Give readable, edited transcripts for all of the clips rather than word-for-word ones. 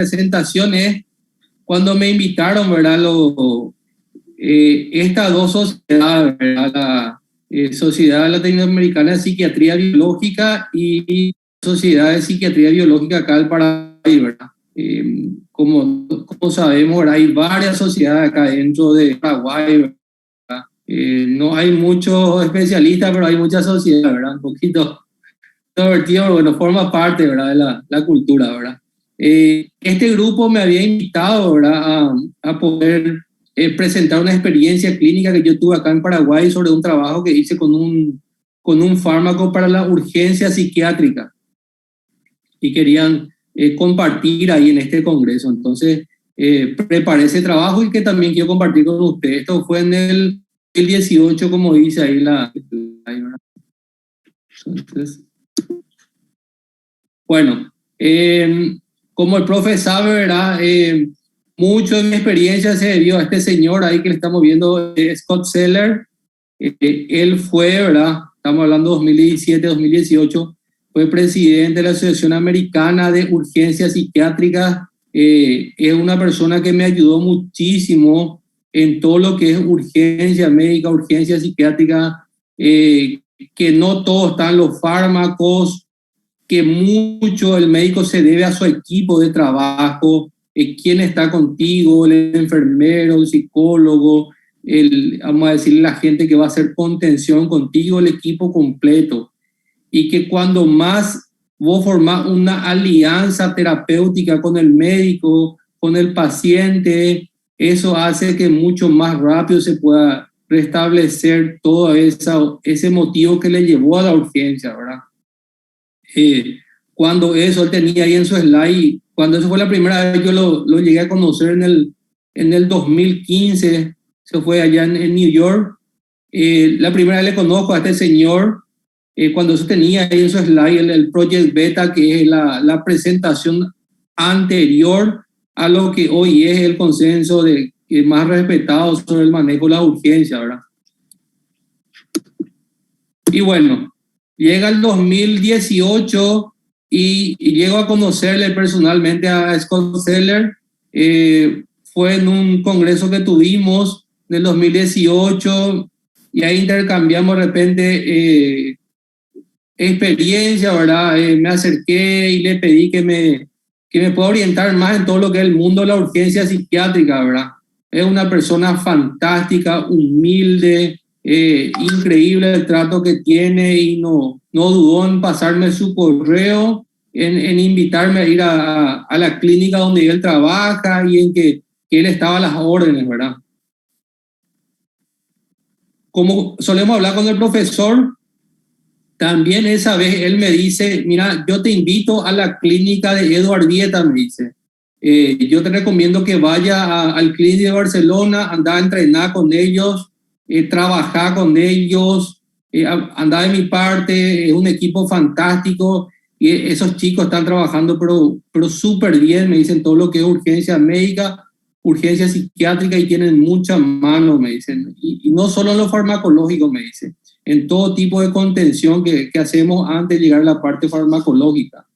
presentación es cuando me invitaron, ¿verdad? Estas dos sociedades, ¿verdad? La Sociedad Latinoamericana de Psiquiatría Biológica y Sociedad de Psiquiatría Biológica acá del Paraguay, ¿verdad? Como sabemos, ¿verdad? Hay varias sociedades acá dentro de Paraguay, ¿verdad? No hay muchos especialistas, pero hay muchas sociedades, ¿verdad? Un poquito divertido, bueno, forma parte, ¿verdad? De la cultura, ¿verdad? Este grupo me había invitado, ¿verdad? A poder presentar una experiencia clínica que yo tuve acá en Paraguay sobre un trabajo que hice con un fármaco para la urgencia psiquiátrica y querían compartir ahí en este congreso. Entonces, preparé ese trabajo y que también quiero compartir con ustedes. Esto fue en el 2018, como dice ahí Entonces, bueno, como el profe sabe, ¿verdad? Mucho de mi experiencia se debió a este señor ahí que le estamos viendo, Scott Seller. Él fue, ¿verdad? Estamos hablando de 2017, 2018, fue presidente de la Asociación Americana de Urgencias Psiquiátricas. Es una persona que me ayudó muchísimo en todo lo que es urgencia médica, urgencia psiquiátrica, que no todos están los fármacos, que mucho el médico se debe a su equipo de trabajo, quién está contigo, el enfermero, el psicólogo, vamos a decirle la gente que va a hacer contención contigo, el equipo completo. Y que cuando más vos formás una alianza terapéutica con el médico, con el paciente, eso hace que mucho más rápido se pueda restablecer todo ese motivo que le llevó a la urgencia, ¿verdad? Cuando eso él tenía ahí en su slide, cuando eso fue la primera vez yo lo llegué a conocer en el 2015, se fue allá en New York. La primera vez le conozco a este señor, cuando eso tenía ahí en su slide el Project Beta, que es la presentación anterior a lo que hoy es el consenso más respetado sobre el manejo de la urgencia, ¿verdad? Y bueno, llega el 2018 y llego a conocerle personalmente a Scott Seller. Fue en un congreso que tuvimos en el 2018 y ahí intercambiamos de repente experiencia, ¿verdad? Me acerqué y le pedí que me pueda orientar más en todo lo que es el mundo de la urgencia psiquiátrica, ¿verdad? Es una persona fantástica, humilde, increíble el trato que tiene y no dudó en pasarme su correo, en invitarme a ir a la clínica donde él trabaja y en que él estaba a las órdenes, ¿verdad? Como solemos hablar con el profesor, también esa vez él me dice, mira, yo te invito a la clínica de Eduard Vieta, me dice. Yo te recomiendo que vaya al clínico de Barcelona, anda a entrenar con ellos, trabajar con ellos, anda de mi parte, es un equipo fantástico y esos chicos están trabajando pero súper bien, me dicen todo lo que es urgencia médica, urgencia psiquiátrica y tienen mucha mano, me dicen. Y no solo en lo farmacológico, me dicen, en todo tipo de contención que hacemos antes de llegar a la parte farmacológica.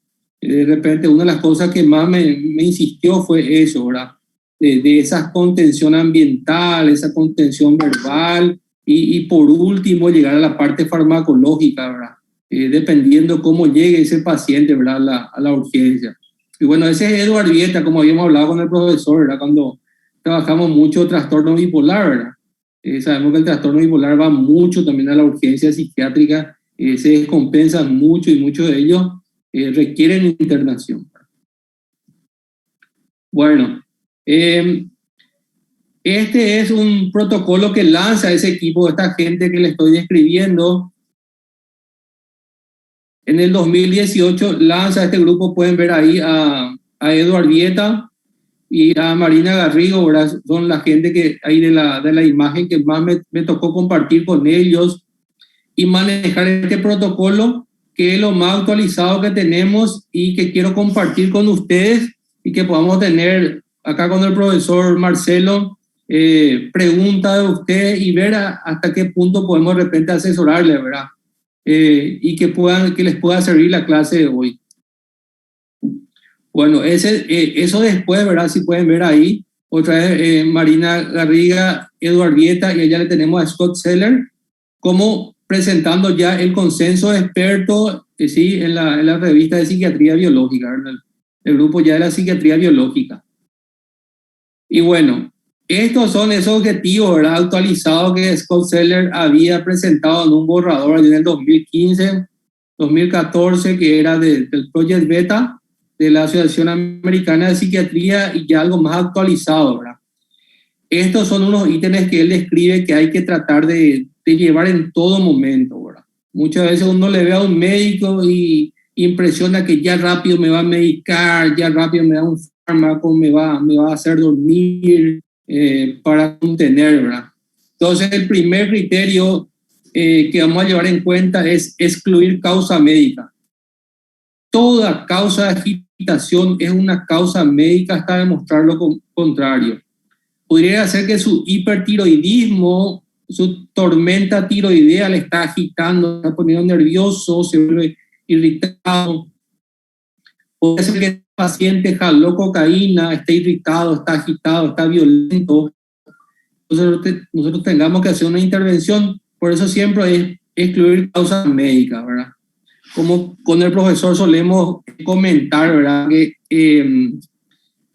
De repente una de las cosas que más me insistió fue eso, ¿verdad? De esa contención ambiental, esa contención verbal y por último llegar a la parte farmacológica, ¿verdad? Dependiendo cómo llegue ese paciente, ¿verdad? A la urgencia. Y bueno, ese es Eduard Vieta, como habíamos hablado con el profesor, ¿verdad? Cuando trabajamos mucho trastorno bipolar, ¿verdad? Sabemos que el trastorno bipolar va mucho también a la urgencia psiquiátrica, se descompensan mucho y muchos de ellos requieren internación. Bueno, este es un protocolo que lanza ese equipo, esta gente que le estoy describiendo. En el 2018 lanza este grupo, pueden ver ahí a Eduard Vieta y a Marina Garrigo, ¿verdad? Son la gente que ahí de la imagen que más me tocó compartir con ellos y manejar este protocolo que es lo más actualizado que tenemos y que quiero compartir con ustedes y que podamos tener acá con el profesor Marcelo preguntas de ustedes y ver hasta qué punto podemos de repente asesorarles, ¿verdad? Y que les pueda servir la clase de hoy. Bueno, eso después, ¿verdad? Si pueden ver ahí, otra vez Marina Garriga, Eduard Vieta, y allá le tenemos a Scott Seller, como presentando ya el consenso de expertos, sí, en la revista de psiquiatría biológica, ¿verdad? El grupo ya de la psiquiatría biológica. Y bueno, estos son esos objetivos, ¿verdad?, actualizados que Scott Seller había presentado en un borrador en el 2015, 2014, que era del Project Beta de la Asociación Americana de Psiquiatría, y ya algo más actualizado, ¿verdad? Estos son unos ítems que él describe que hay que tratar de llevar en todo momento, ¿verdad? Muchas veces uno le ve a un médico y impresiona que ya rápido me va a medicar, ya rápido me da un fármaco, me va a hacer dormir para contener, ¿verdad? Entonces, el primer criterio que vamos a llevar en cuenta es excluir causa médica. Toda causa de agitación es una causa médica hasta demostrar lo contrario. Podría ser que su hipertiroidismo, su tormenta tiroidea le está agitando, está poniendo nervioso, se vuelve irritado. Puede ser que el paciente jaló cocaína, esté irritado, está agitado, está violento. Entonces nosotros tengamos que hacer una intervención. Por eso siempre es excluir causas médicas, ¿verdad? Como con el profesor solemos comentar, ¿verdad?, que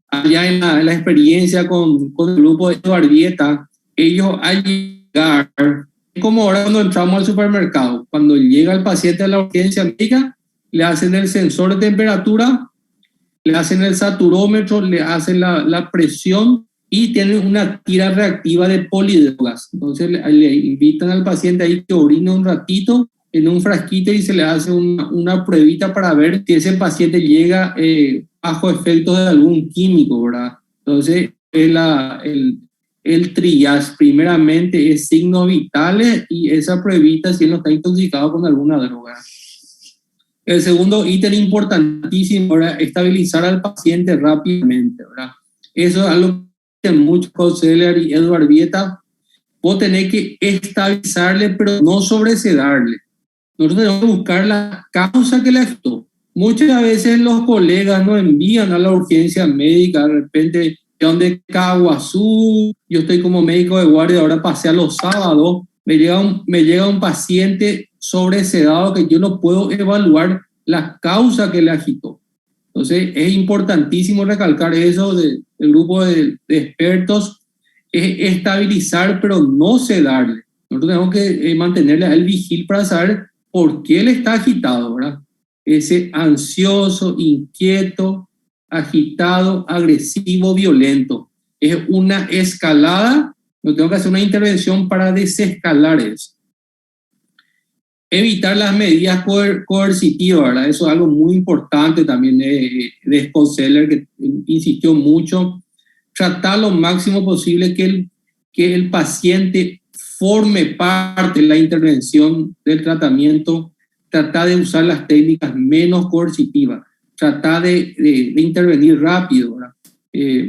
allá en la experiencia con el grupo de Eduard Vieta, ellos al llegar, es como ahora cuando entramos al supermercado, cuando llega el paciente a la urgencia médica, le hacen el sensor de temperatura, le hacen el saturómetro, le hacen la presión y tienen una tira reactiva de polidrogas. Entonces le invitan al paciente ahí que orine un ratito en un frasquito y se le hace una pruebita para ver si ese paciente llega bajo efectos de algún químico, ¿verdad? Entonces, el triage primeramente es signos vitales y esa pruebita si él no está intoxicado con alguna droga. El segundo ítem importantísimo era estabilizar al paciente rápidamente, ¿verdad? Eso es algo que muchos Scott y Eduard Vieta, vos tenés que estabilizarle, pero no sobresedarle. Nosotros tenemos que buscar la causa que le afectó. Muchas veces los colegas nos envían a la urgencia médica, de repente, ¿de dónde? Caguazú, yo estoy como médico de guardia, ahora pasé a los sábados, me llega un paciente sobresedado que yo no puedo evaluar la causa que le agitó. Entonces, es importantísimo recalcar eso del grupo de expertos, es estabilizar, pero no sedarle. Nosotros tenemos que mantenerle al vigil para saber por qué él está agitado, ¿verdad? Ese ansioso, inquieto, agitado, agresivo, violento. Es una escalada, yo tengo que hacer una intervención para desescalar eso. Evitar las medidas coercitivas, ¿verdad? Eso es algo muy importante también de Scott Seller, que insistió mucho. Tratar lo máximo posible que el paciente forme parte de la intervención del tratamiento, tratar de usar las técnicas menos coercitivas, tratar de intervenir rápido, ¿verdad?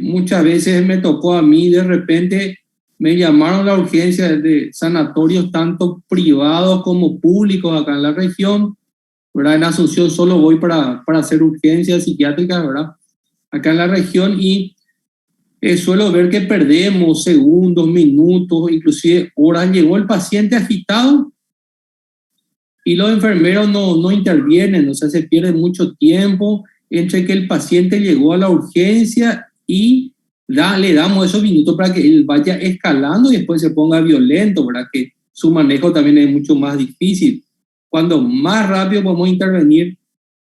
Muchas veces me tocó a mí, de repente me llamaron a la urgencia de sanatorios tanto privados como públicos acá en la región, ¿verdad? En Asunción solo voy para hacer urgencias psiquiátricas, ¿verdad? Acá en la región, y suelo ver que perdemos segundos, minutos, inclusive horas. Llegó el paciente agitado y los enfermeros no intervienen, o sea, se pierde mucho tiempo entre que el paciente llegó a la urgencia y le damos esos minutos para que él vaya escalando y después se ponga violento, ¿verdad? Que su manejo también es mucho más difícil. Cuando más rápido podemos intervenir,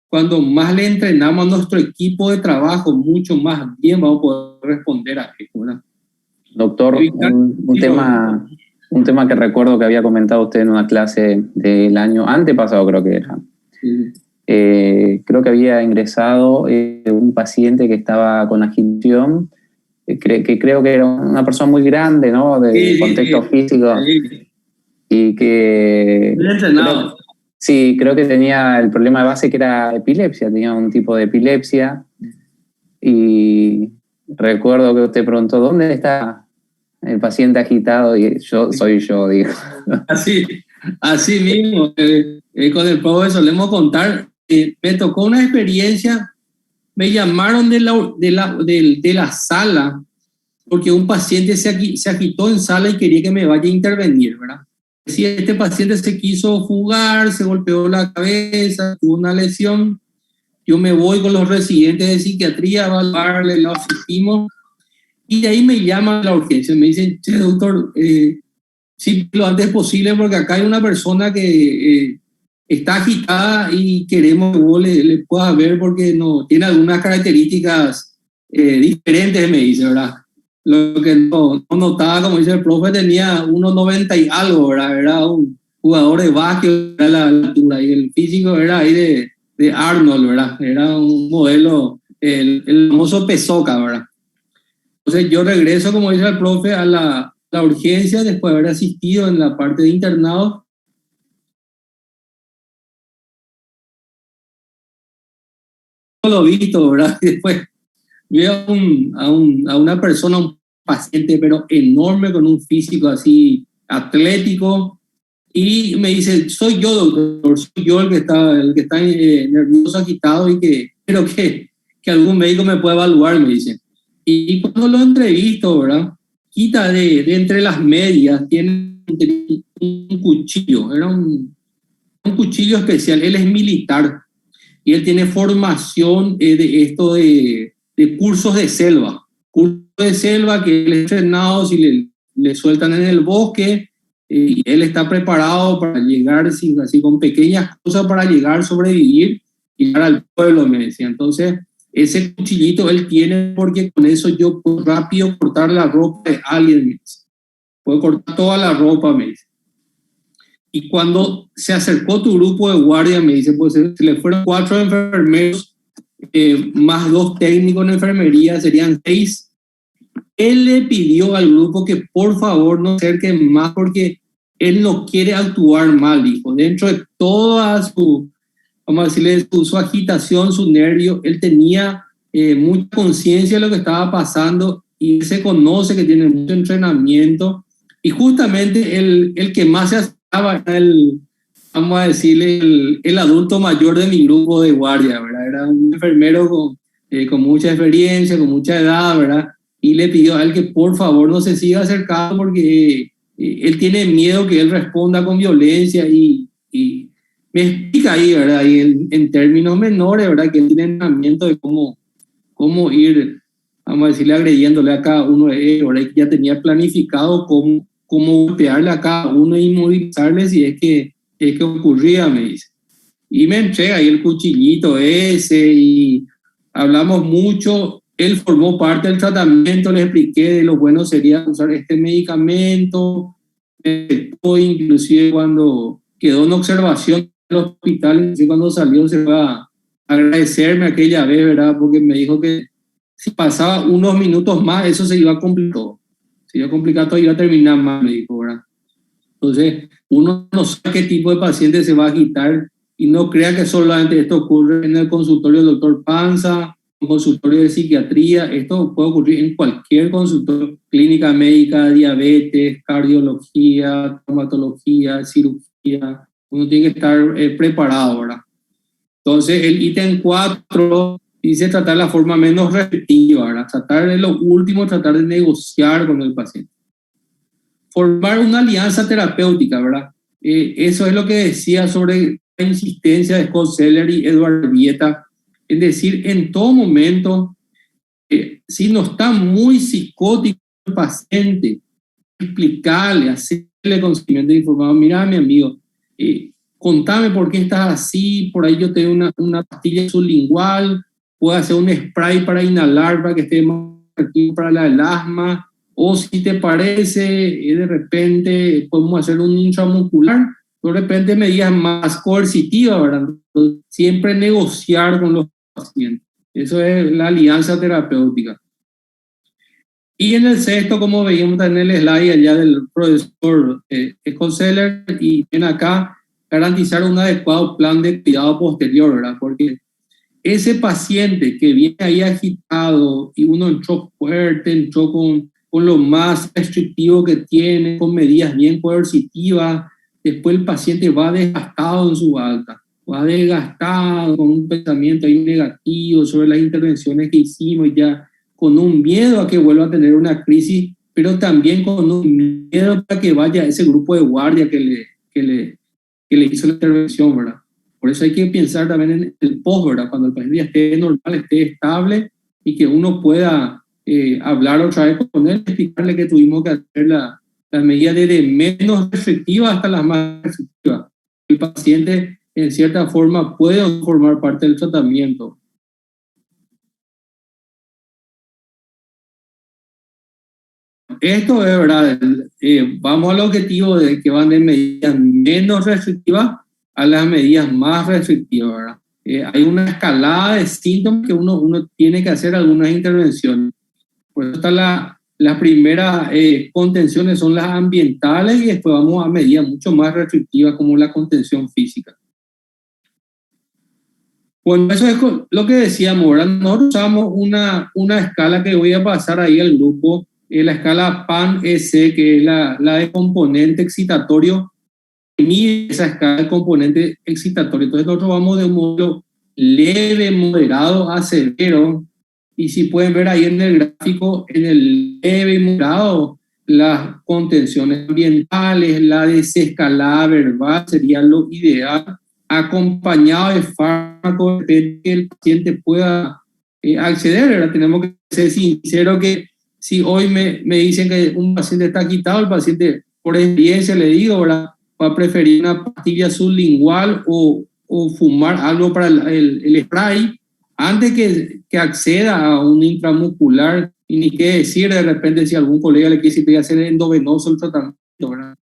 cuando más le entrenamos a nuestro equipo de trabajo, mucho más bien vamos a poder responder a esto, ¿verdad? Doctor, un tema que recuerdo que había comentado usted en una clase del año antepasado, creo que era. Sí. Creo que había ingresado un paciente que estaba con agitación, que creo que era una persona muy grande, ¿no? De contexto físico. Sí. Y que... Bien entrenado. Sí, creo que tenía el problema de base que era epilepsia, tenía un tipo de epilepsia. Y recuerdo que usted preguntó, ¿dónde está el paciente agitado? Y soy yo, digo. Así mismo, con el profesor solemos contar. Me tocó una experiencia me llamaron de la sala porque un paciente se agitó en sala y quería que me vaya a intervenir, ¿verdad? Si este paciente se quiso fugar, se golpeó la cabeza, tuvo una lesión, yo me voy con los residentes de psiquiatría a evaluarle, lo asistimos, y de ahí me llaman a la urgencia, me dicen, che, doctor, sí, lo antes posible, porque acá hay una persona que está agitada y queremos que vos le puedas ver porque no, tiene algunas características diferentes, me dice, ¿verdad? Lo que no notaba, como dice el profe, tenía 1,90 y algo, ¿verdad? Era un jugador de básquet, era la altura, y el físico era ahí de Arnold, ¿verdad? Era un modelo, el famoso Pesoca, ¿verdad? Entonces yo regreso, como dice el profe, a la urgencia después de haber asistido en la parte de internado. Lo visto, ¿verdad? Y después veo a una persona, un paciente, pero enorme, con un físico así atlético, y me dice, soy yo, doctor, soy yo el que está nervioso, agitado, y que creo que algún médico me puede evaluar, me dice. Y cuando lo entrevisto, ¿verdad? Quita de entre las medias, tiene un cuchillo, era un cuchillo especial, él es militar, y él tiene formación de esto de cursos de selva. Cursos de selva que él es entrenado, si le sueltan en el bosque, y él está preparado para llegar, así con pequeñas cosas para llegar, sobrevivir y llegar al pueblo, me decía. Entonces, ese cuchillito él tiene porque con eso yo puedo rápido cortar la ropa de alguien, me dice. Puedo cortar toda la ropa, me dice. Y cuando se acercó tu grupo de guardia, me dice, pues se le fueron 4 enfermeros, más 2 técnicos en enfermería, serían 6. Él le pidió al grupo que por favor no se acerquen más porque él no quiere actuar mal, dijo. Dentro de toda su, vamos a decirle, su agitación, su nervio, él tenía mucha conciencia de lo que estaba pasando y se conoce que tiene mucho entrenamiento. Y justamente el que más se acercaba era vamos a decirle, el adulto mayor de mi grupo de guardia, ¿verdad? Era un enfermero con mucha experiencia, con mucha edad, ¿verdad? Y le pidió a él que por favor no se siga acercando porque él tiene miedo que él responda con violencia y me explica ahí, ¿verdad? Y en términos menores, ¿verdad? Que él tiene entrenamiento de cómo ir, vamos a decirle, agrediéndole a cada uno de ellos, ¿verdad? Y ya tenía planificado cómo golpearle a cada uno e inmovilizarle si es que ocurría, me dice. Y me entrega ahí el cuchillito ese y hablamos mucho. Él formó parte del tratamiento, le expliqué de lo bueno sería usar este medicamento, inclusive cuando quedó en observación en el hospital, y cuando salió se va a agradecerme aquella vez, ¿verdad? Porque me dijo que si pasaba unos minutos más, eso se iba a complicar todo. Se iba a complicar todo y iba a terminar más, me dijo, ¿verdad? Entonces, uno no sabe qué tipo de paciente se va a agitar y no crea que solamente esto ocurre en el consultorio del doctor Panza, un consultorio de psiquiatría. Esto puede ocurrir en cualquier consultorio, clínica médica, diabetes, cardiología, traumatología, cirugía. Uno tiene que estar preparado, ¿verdad? Entonces, el ítem 4 dice tratar la forma menos restrictiva, ¿verdad? Tratar de lo último, tratar de negociar con el paciente. Formar una alianza terapéutica, ¿verdad? Eso es lo que decía sobre la insistencia de Scott Zeller y Edward Vieta, es decir, en todo momento, si no está muy psicótico el paciente, explicarle, hacerle conocimiento informado, mira mi amigo, contame por qué estás así, por ahí yo tengo una pastilla sublingual, puedo hacer un spray para inhalar para que esté más tranquilo para el asma, o si te parece, de repente podemos hacer un intramuscular, de repente medidas más coercitivas, ¿verdad? Entonces, siempre negociar con los pacientes. Eso es la alianza terapéutica. Y en el sexto, como veíamos en el slide allá del profesor Scott Zeller, y ven acá, garantizar un adecuado plan de cuidado posterior, ¿verdad? Porque ese paciente que viene ahí agitado y uno entró fuerte, entró con lo más restrictivo que tiene, con medidas bien coercitivas, después el paciente va desgastado en su alta. va desgastado, con un pensamiento ahí negativo sobre las intervenciones que hicimos, ya con un miedo a que vuelva a tener una crisis, pero también con un miedo para que vaya a ese grupo de guardia que le hizo la intervención, ¿verdad? Por eso hay que pensar también en el post, ¿verdad? Cuando el paciente ya esté normal, esté estable y que uno pueda hablar otra vez con él, explicarle que tuvimos que hacer las medidas desde menos restrictivas hasta las más restrictivas. El paciente, en cierta forma, puede formar parte del tratamiento. Esto es verdad, vamos al objetivo de que van de medidas menos restrictivas a las medidas más restrictivas, ¿verdad? Hay una escalada de síntomas que uno tiene que hacer algunas intervenciones. Por eso está las primeras contenciones son las ambientales y después vamos a medidas mucho más restrictivas como la contención física. Bueno, eso es lo que decíamos, ¿verdad? Nosotros usamos una escala que voy a pasar ahí al grupo, la escala PAN-EC, que es la de componente excitatorio, mide esa escala de componente excitatorio. Entonces nosotros vamos de un modelo leve, moderado a severo, y si pueden ver ahí en el gráfico, en el leve y moderado, las contenciones ambientales, la desescalada verbal sería lo ideal, acompañado de fármacos que el paciente pueda acceder, ¿verdad? Tenemos que ser sinceros que si hoy me dicen que un paciente está quitado, el paciente, por experiencia le digo, ¿verdad?, va a preferir una pastilla sublingual o fumar algo para el spray antes que acceda a un intramuscular. Y ni qué decir de repente si algún colega le quiere decir hacer endovenoso el tratamiento, ¿verdad?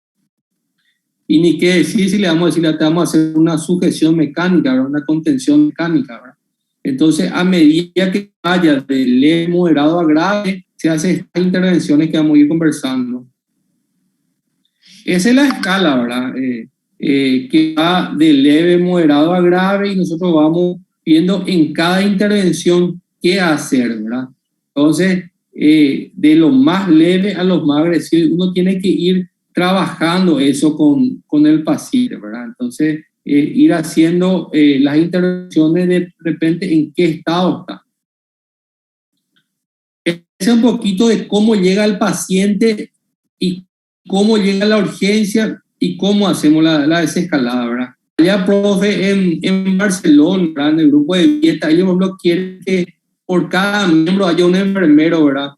Y ni qué decir si le vamos a decir, le vamos a hacer una sujeción mecánica, ¿verdad?, una contención mecánica, ¿verdad? Entonces, a medida que vaya de leve, moderado a grave, se hacen estas intervenciones que vamos a ir conversando. Esa es la escala, ¿verdad? Que va de leve, moderado a grave y nosotros vamos viendo en cada intervención qué hacer, ¿verdad? Entonces, de lo más leve a lo más agresivo, uno tiene que ir trabajando eso con el paciente, ¿verdad? Entonces, ir haciendo las intervenciones de repente en qué estado está. Es un poquito de cómo llega el paciente y cómo llega la urgencia y cómo hacemos la desescalada, ¿verdad? Allá, profe, en Barcelona, ¿verdad?, en el grupo de dieta, ellos, por ejemplo, quieren que por cada miembro haya un enfermero, ¿verdad?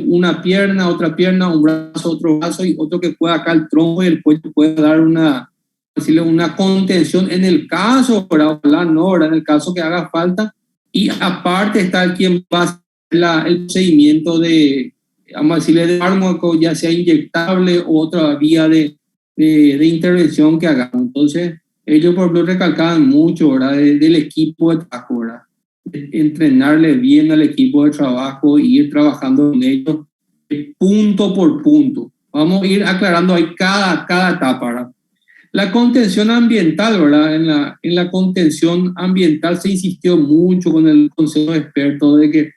Una pierna, otra pierna, un brazo, otro brazo y otro que pueda acá el tronco y el cuello puede dar una contención en el caso, ¿verdad? No, ¿verdad?, en el caso que haga falta. Y aparte está quien va a hacer el procedimiento de, vamos a decirle, de fármaco, ya sea inyectable o otra vía de intervención que hagamos. Entonces, ellos, por ejemplo, recalcaban mucho, ¿verdad?, del equipo de trabajo, ¿verdad?, entrenarle bien al equipo de trabajo e ir trabajando con ellos punto por punto. Vamos a ir aclarando ahí cada etapa, ¿verdad? La contención ambiental, ¿verdad? En la contención ambiental se insistió mucho con el consejo de expertos de que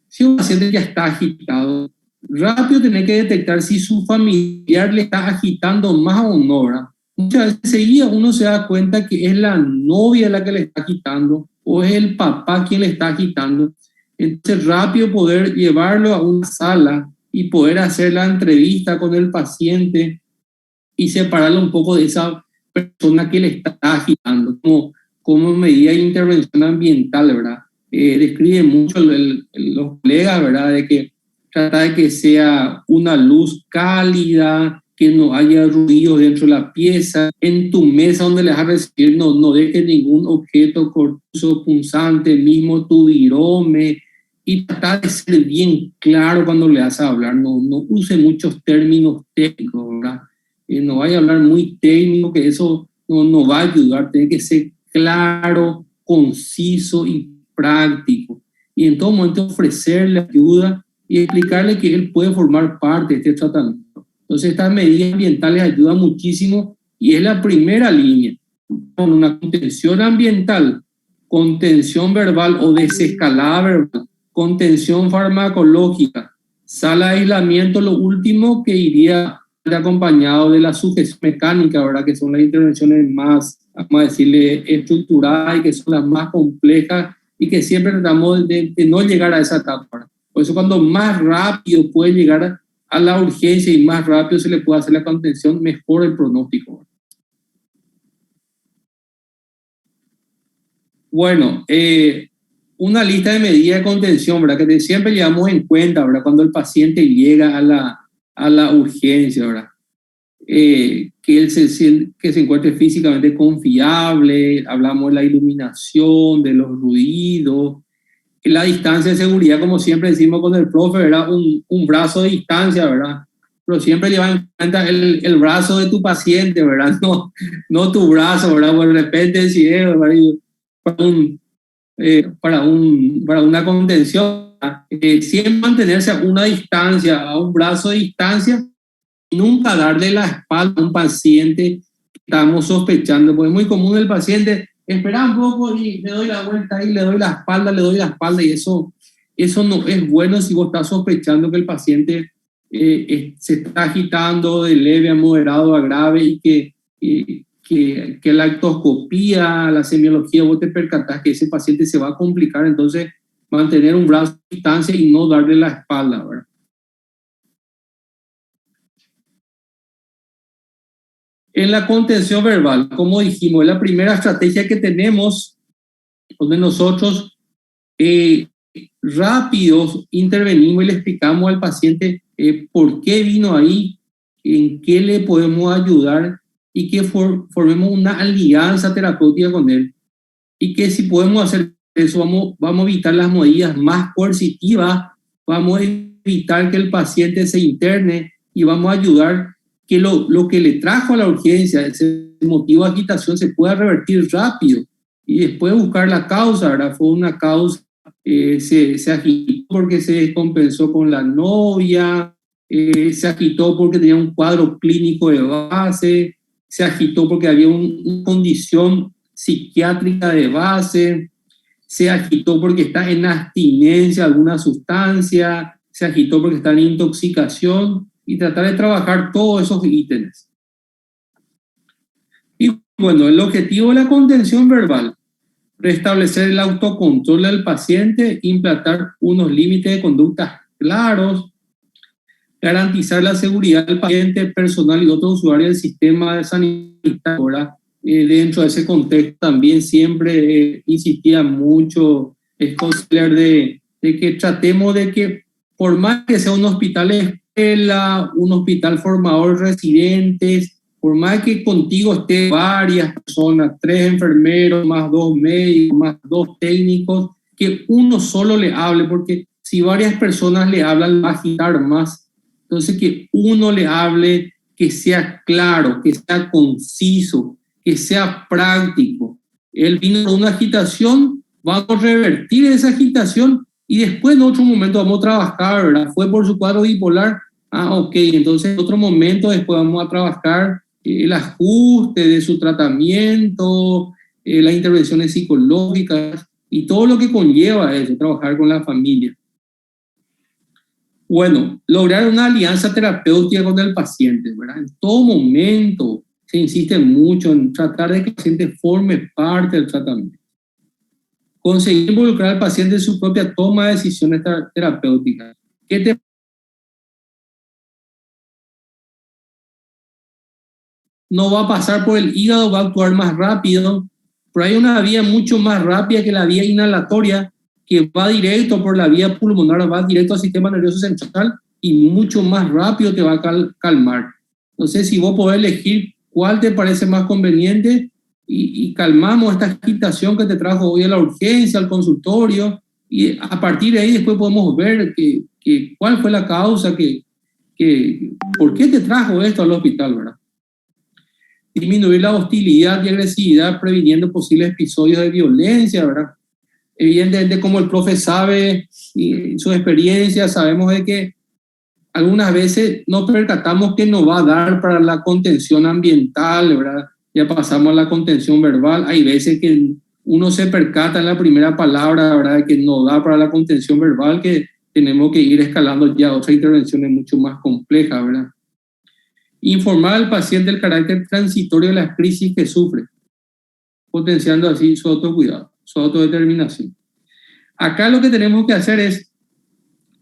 si un paciente ya está agitado, rápido tiene que detectar si su familiar le está agitando más o no, ¿verdad? Muchas veces enseguida uno se da cuenta que es la novia la que le está agitando o es el papá quien le está agitando. Entonces, rápido poder llevarlo a una sala y poder hacer la entrevista con el paciente y separarlo un poco de esa persona que le está agitando, como medida de intervención ambiental, ¿verdad? Describe mucho los colegas, ¿verdad?, de que trata de que sea una luz cálida, que no haya ruido dentro de la pieza. En tu mesa donde le vas a recibir, no dejes ningún objeto cortoso, punzante, mismo tu virome, y trata de ser bien claro cuando le vas a hablar. No use muchos términos técnicos, ¿verdad? No vaya a hablar muy técnico, que eso no va a ayudar. Tiene que ser claro, conciso y práctico. Y en todo momento ofrecerle ayuda y explicarle que él puede formar parte de este tratamiento. Entonces, estas medidas ambientales ayudan muchísimo y es la primera línea. Con una contención ambiental, contención verbal o desescalada verbal, contención farmacológica, sala de aislamiento, lo último que iría acompañado de la sujeción mecánica, ¿verdad?, que son las intervenciones más vamos a decirle, estructuradas y que son las más complejas y que siempre tratamos de no llegar a esa etapa. Por eso cuando más rápido puede llegar a la urgencia y más rápido se le puede hacer la contención, mejor el pronóstico. Bueno, una lista de medidas de contención, ¿verdad? Que siempre llevamos en cuenta, ¿verdad? Cuando el paciente llega a la urgencia, ¿verdad? Que que se encuentre físicamente confiable, hablamos de la iluminación, de los ruidos, la distancia de seguridad, como siempre decimos con el profe, ¿verdad? Un brazo de distancia, ¿verdad? Pero siempre lleva en cuenta el brazo de tu paciente, ¿verdad? No tu brazo, ¿verdad? Pues de repente si es, para una contención, siempre mantenerse a una distancia, a un brazo de distancia, nunca darle la espalda a un paciente que estamos sospechando, porque es muy común el paciente, espera un poco y le doy la vuelta y le doy la espalda y eso no es bueno si vos estás sospechando que el paciente se está agitando de leve a moderado a grave y que la ectoscopía, la semiología, vos te percatás que ese paciente se va a complicar, entonces mantener un brazo a distancia y no darle la espalda, ¿verdad? En la contención verbal, como dijimos, es la primera estrategia que tenemos donde nosotros rápido intervenimos y le explicamos al paciente por qué vino ahí, en qué le podemos ayudar y que formemos una alianza terapéutica con él. Y que si podemos hacer eso, vamos a evitar las medidas más coercitivas, vamos a evitar que el paciente se interne y vamos a ayudar que lo que le trajo a la urgencia, ese motivo de agitación, se pueda revertir rápido y después buscar la causa, ¿verdad? Fue una causa, se agitó porque se descompensó con la novia, se agitó porque tenía un cuadro clínico de base, se agitó porque había una condición psiquiátrica de base, se agitó porque está en abstinencia de alguna sustancia, se agitó porque está en intoxicación, y tratar de trabajar todos esos ítems. Y bueno, el objetivo de la contención verbal: restablecer el autocontrol del paciente, implantar unos límites de conducta claros, garantizar la seguridad del paciente, personal y otros usuarios del sistema sanitario. Dentro de ese contexto también siempre insistía mucho Schosler de que tratemos de que, por más que sea un hospital escuela, un hospital formador de residentes, por más que contigo estén varias personas, 3 enfermeros, más 2 médicos, más 2 técnicos, que uno solo le hable, porque si varias personas le hablan, va a agitar más. Entonces, que uno le hable, que sea claro, que sea conciso, que sea práctico. Él vino con una agitación, vamos a revertir esa agitación y después en otro momento vamos a trabajar, ¿verdad? Fue por su cuadro bipolar, ok, entonces en otro momento después vamos a trabajar el ajuste de su tratamiento, las intervenciones psicológicas y todo lo que conlleva eso, trabajar con la familia. Bueno, lograr una alianza terapéutica con el paciente, ¿verdad? En todo momento se insiste mucho en tratar de que el paciente forme parte del tratamiento. Conseguir involucrar al paciente en su propia toma de decisiones terapéuticas. No va a pasar por el hígado, va a actuar más rápido, pero hay una vía mucho más rápida que la vía inhalatoria, que va directo por la vía pulmonar, va directo al sistema nervioso central y mucho más rápido te va a calmar. Entonces, si vos podés elegir cuál te parece más conveniente y calmamos esta agitación que te trajo hoy a la urgencia, al consultorio, y a partir de ahí después podemos ver cuál fue la causa, por qué te trajo esto al hospital, ¿verdad? Disminuir la hostilidad y agresividad, previniendo posibles episodios de violencia, ¿verdad? Evidentemente, como el profe sabe y su experiencia, sabemos de que algunas veces nos percatamos que no va a dar para la contención ambiental, ¿verdad? Ya pasamos a la contención verbal. Hay veces que uno se percata en la primera palabra, ¿verdad?, que no da para la contención verbal, que tenemos que ir escalando ya otras intervenciones mucho más complejas, ¿verdad? Informar al paciente del carácter transitorio de las crisis que sufre. potenciando así su autocuidado, su autodeterminación. Acá lo que tenemos que hacer es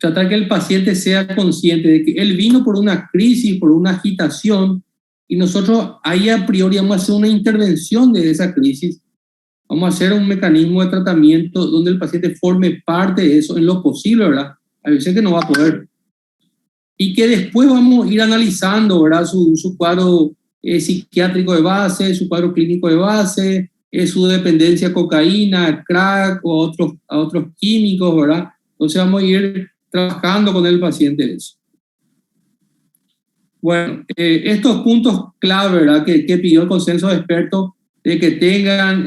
tratar que el paciente sea consciente de que él vino por una crisis, por una agitación, y nosotros ahí a priori vamos a hacer una intervención de esa crisis, vamos a hacer un mecanismo de tratamiento donde el paciente forme parte de eso en lo posible, ¿verdad? A veces que no va a poder. Y que después vamos a ir analizando, ¿verdad? Su cuadro psiquiátrico de base, su cuadro clínico de base, su dependencia a cocaína, crack o a otros químicos, ¿verdad? Entonces vamos a ir trabajando con el paciente eso. Bueno, estos puntos clave, ¿verdad? Que pidió el consenso de expertos de que tengan,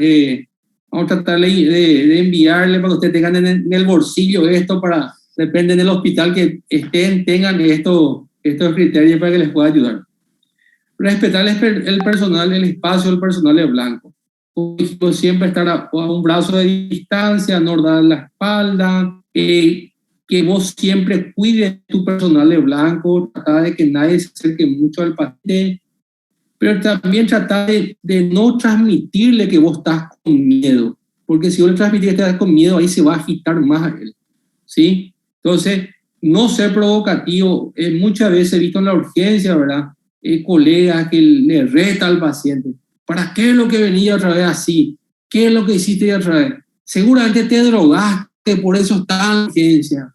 vamos a tratar de enviarle para que ustedes tengan en el bolsillo esto para, depende del hospital que estén, tengan estos criterios para que les pueda ayudar. Respetar el personal, el espacio del personal de blanco. Siempre estar a un brazo de distancia, no dar la espalda, que vos siempre cuides tu personal de blanco, tratar de que nadie se acerque mucho al paciente, pero también tratar de no transmitirle que vos estás con miedo, porque si vos le transmitís que estás con miedo, ahí se va a agitar más a él, ¿sí? Entonces, no ser provocativo. Muchas veces he visto en la urgencia, ¿verdad? Colegas que le reta al paciente. ¿Para qué es lo que venía otra vez así? ¿Qué es lo que hiciste otra vez? Seguramente te drogaste, por eso estás en la urgencia.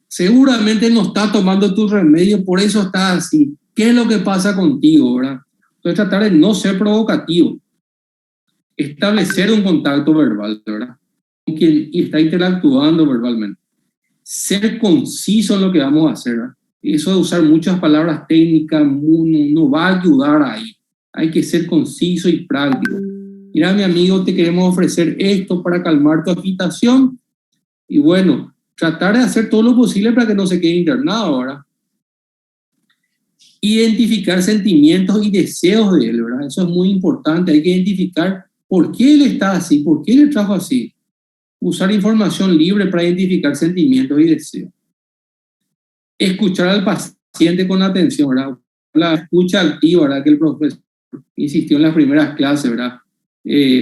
Seguramente no estás tomando tu remedio, por eso estás así. ¿Qué es lo que pasa contigo, verdad? Entonces tratar de no ser provocativo. Establecer un contacto verbal, ¿verdad? Con quien está interactuando verbalmente. Ser conciso en lo que vamos a hacer, ¿verdad? Eso de usar muchas palabras técnicas no va a ayudar ahí. Hay que ser conciso y práctico. Mira, mi amigo, te queremos ofrecer esto para calmar tu agitación. Y bueno, tratar de hacer todo lo posible para que no se quede internado, ¿verdad? Identificar sentimientos y deseos de él, ¿verdad? Eso es muy importante. Hay que identificar por qué él está así, por qué le trajo así. Usar información libre para identificar sentimientos y deseos. Escuchar al paciente con atención, ¿verdad? La escucha activa, ¿verdad? Que el profesor insistió en las primeras clases, ¿verdad?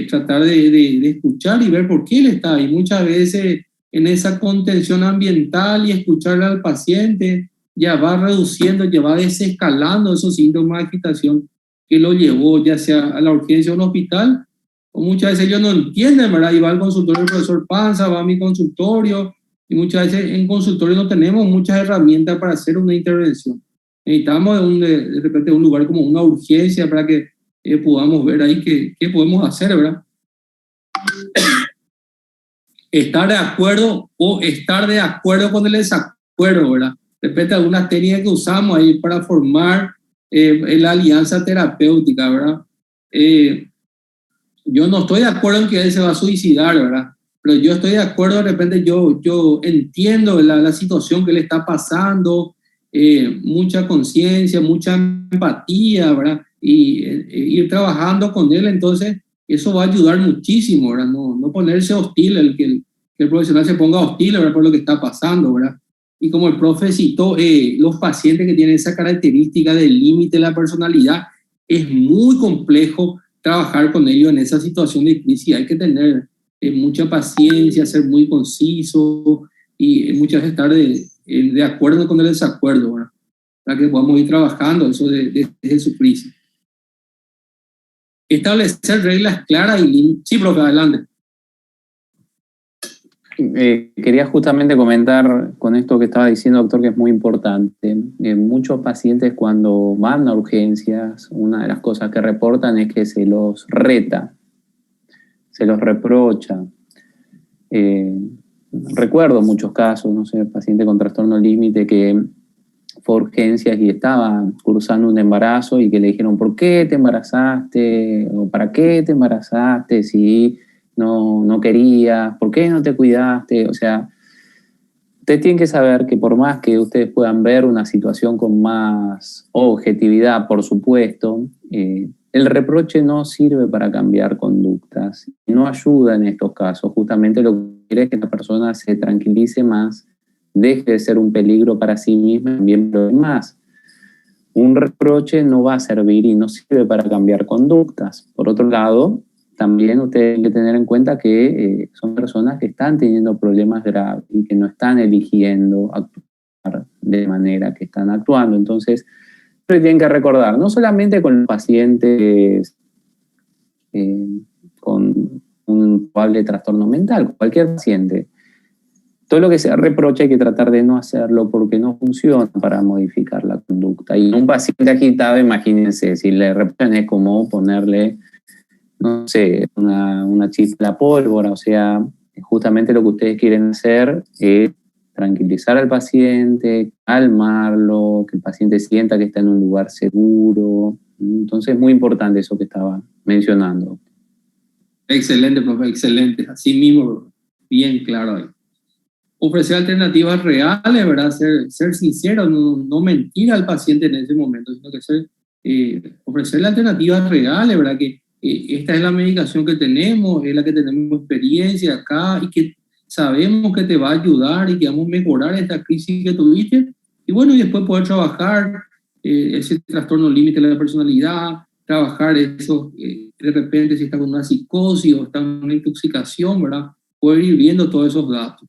Tratar de escuchar y ver por qué él está ahí. Muchas veces en esa contención ambiental y escucharle al paciente ya va reduciendo, ya va desescalando esos síntomas de agitación que lo llevó ya sea a la urgencia o a un hospital, o muchas veces ellos no entienden, ¿verdad? Y va al consultorio del profesor Panza, va a mi consultorio, y muchas veces en consultorio no tenemos muchas herramientas para hacer una intervención. Necesitamos de repente un lugar como una urgencia para que podamos ver ahí qué podemos hacer, ¿verdad? Estar de acuerdo o estar de acuerdo con el desacuerdo, ¿verdad? De repente algunas técnicas que usamos ahí para formar la alianza terapéutica, ¿verdad? Yo no estoy de acuerdo en que él se va a suicidar, ¿verdad? Pero yo estoy de acuerdo, de repente yo entiendo la situación que le está pasando, mucha conciencia, mucha empatía, ¿verdad? Y ir trabajando con él, entonces eso va a ayudar muchísimo, ¿verdad? No ponerse hostil, que el profesional se ponga hostil, ¿verdad? Por lo que está pasando, ¿verdad? Y como el profe citó, los pacientes que tienen esa característica del límite de la personalidad, es muy complejo trabajar con ellos en esa situación de crisis. Hay que tener mucha paciencia, ser muy conciso y muchas veces estar de acuerdo con el desacuerdo, ¿verdad? Para que podamos ir trabajando eso desde su crisis. Establecer reglas claras y límites. Sí, profe, adelante. Quería justamente comentar con esto que estaba diciendo, doctor, que es muy importante. Muchos pacientes cuando van a urgencias, una de las cosas que reportan es que se los reta, se los reprocha. Recuerdo muchos casos, no sé, paciente con trastorno límite que fue a urgencias y estaba cursando un embarazo y que le dijeron, ¿por qué te embarazaste? ¿O para qué te embarazaste? Si no querías, ¿por qué no te cuidaste? O sea, ustedes tienen que saber que por más que ustedes puedan ver una situación con más objetividad, por supuesto, el reproche no sirve para cambiar conductas, no ayuda en estos casos. Justamente lo que quiere es que la persona se tranquilice más, deje de ser un peligro para sí misma y también para los demás. Un reproche no va a servir y no sirve para cambiar conductas. Por otro lado, también ustedes tienen que tener en cuenta que son personas que están teniendo problemas graves y que no están eligiendo actuar de manera que están actuando. Entonces, tienen que recordar, no solamente con los pacientes con un probable trastorno mental, cualquier paciente, todo lo que sea reproche hay que tratar de no hacerlo porque no funciona para modificar la conducta. Y un paciente agitado, imagínense, si le reprochan es como ponerle, no sé, una chispa a pólvora. O sea, justamente lo que ustedes quieren hacer es tranquilizar al paciente, calmarlo, que el paciente sienta que está en un lugar seguro. Entonces es muy importante eso que estaba mencionando. Excelente, profe, excelente. Así mismo, bien claro ahí. Ofrecer alternativas reales, ¿verdad? Ser sincero, no mentir al paciente en ese momento, sino que ofrecerle alternativas reales, ¿verdad? Que esta es la medicación que tenemos, es la que tenemos experiencia acá y que sabemos que te va a ayudar y que vamos a mejorar esta crisis que tuviste. Y bueno, y después poder trabajar ese trastorno límite de la personalidad, trabajar eso, de repente si está con una psicosis o está en una intoxicación, ¿verdad? Poder ir viendo todos esos datos.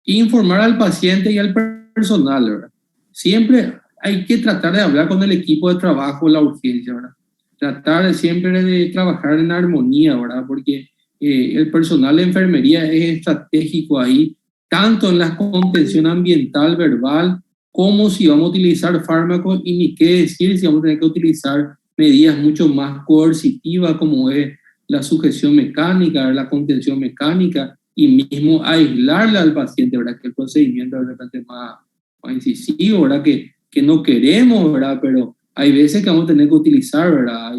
Informar al paciente y al personal, ¿verdad? Siempre hay que tratar de hablar con el equipo de trabajo, la urgencia, ¿verdad? Tratar siempre de trabajar en armonía, ¿verdad? Porque el personal de enfermería es estratégico ahí, tanto en la contención ambiental, verbal, como si vamos a utilizar fármacos y ni qué decir si vamos a tener que utilizar medidas mucho más coercitivas como es la sujeción mecánica, la contención mecánica, y mismo aislarle al paciente, ¿verdad? Que el procedimiento es de repente más incisivo, ¿verdad? Que no queremos, ¿verdad? Pero hay veces que vamos a tener que utilizar, ¿verdad?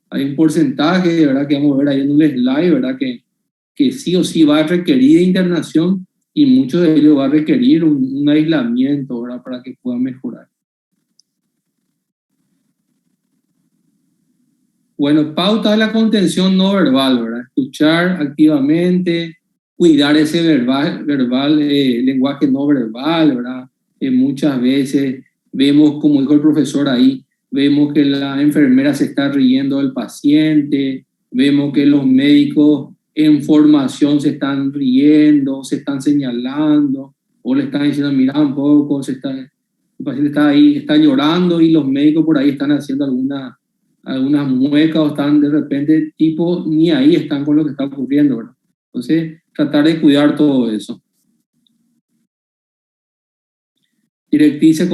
Hay un porcentaje, ¿verdad? Que vamos a ver ahí en un slide, ¿verdad? Que sí o sí va a requerir internación y muchos de ellos va a requerir un aislamiento, ¿verdad? Para que puedan mejorar. Bueno, pauta de la contención no verbal, ¿verdad? Escuchar activamente, cuidar ese lenguaje no verbal, ¿verdad? Muchas veces vemos, como dijo el profesor ahí, vemos que la enfermera se está riendo del paciente, vemos que los médicos en formación se están riendo, se están señalando, o le están diciendo, mira un poco, el paciente está ahí, está llorando y los médicos por ahí están haciendo algunas muecas o están de repente tipo, ni ahí están con lo que está ocurriendo, ¿verdad? Entonces, tratar de cuidar todo eso. Directrices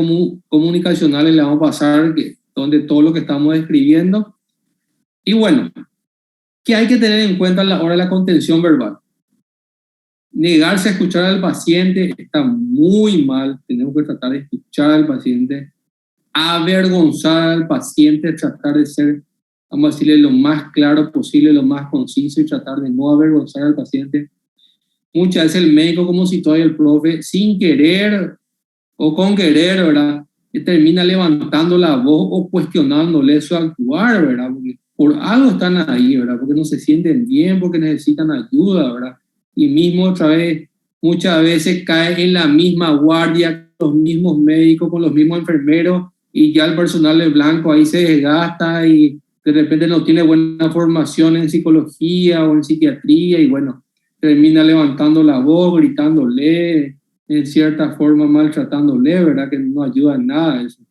comunicacionales le vamos a pasar, donde todo lo que estamos describiendo. Y bueno, ¿qué hay que tener en cuenta a la hora de la contención verbal? Negarse a escuchar al paciente está muy mal, tenemos que tratar de escuchar al paciente. Avergonzar al paciente, tratar de ser, vamos a decirle, lo más claro posible, lo más conciso y tratar de no avergonzar al paciente. Muchas veces el médico, como citó ahí el profe, sin querer o con querer, ¿verdad? Termina levantando la voz o cuestionándole su actuar, ¿verdad? Porque por algo están ahí, ¿verdad? Porque no se sienten bien, porque necesitan ayuda, ¿verdad? Y mismo otra vez, muchas veces cae en la misma guardia, con los mismos médicos, con los mismos enfermeros, y ya el personal de blanco ahí se desgasta y de repente no tiene buena formación en psicología o en psiquiatría y bueno, termina levantando la voz, gritándole, en cierta forma maltratándole, ¿verdad? Que no ayuda en nada eso.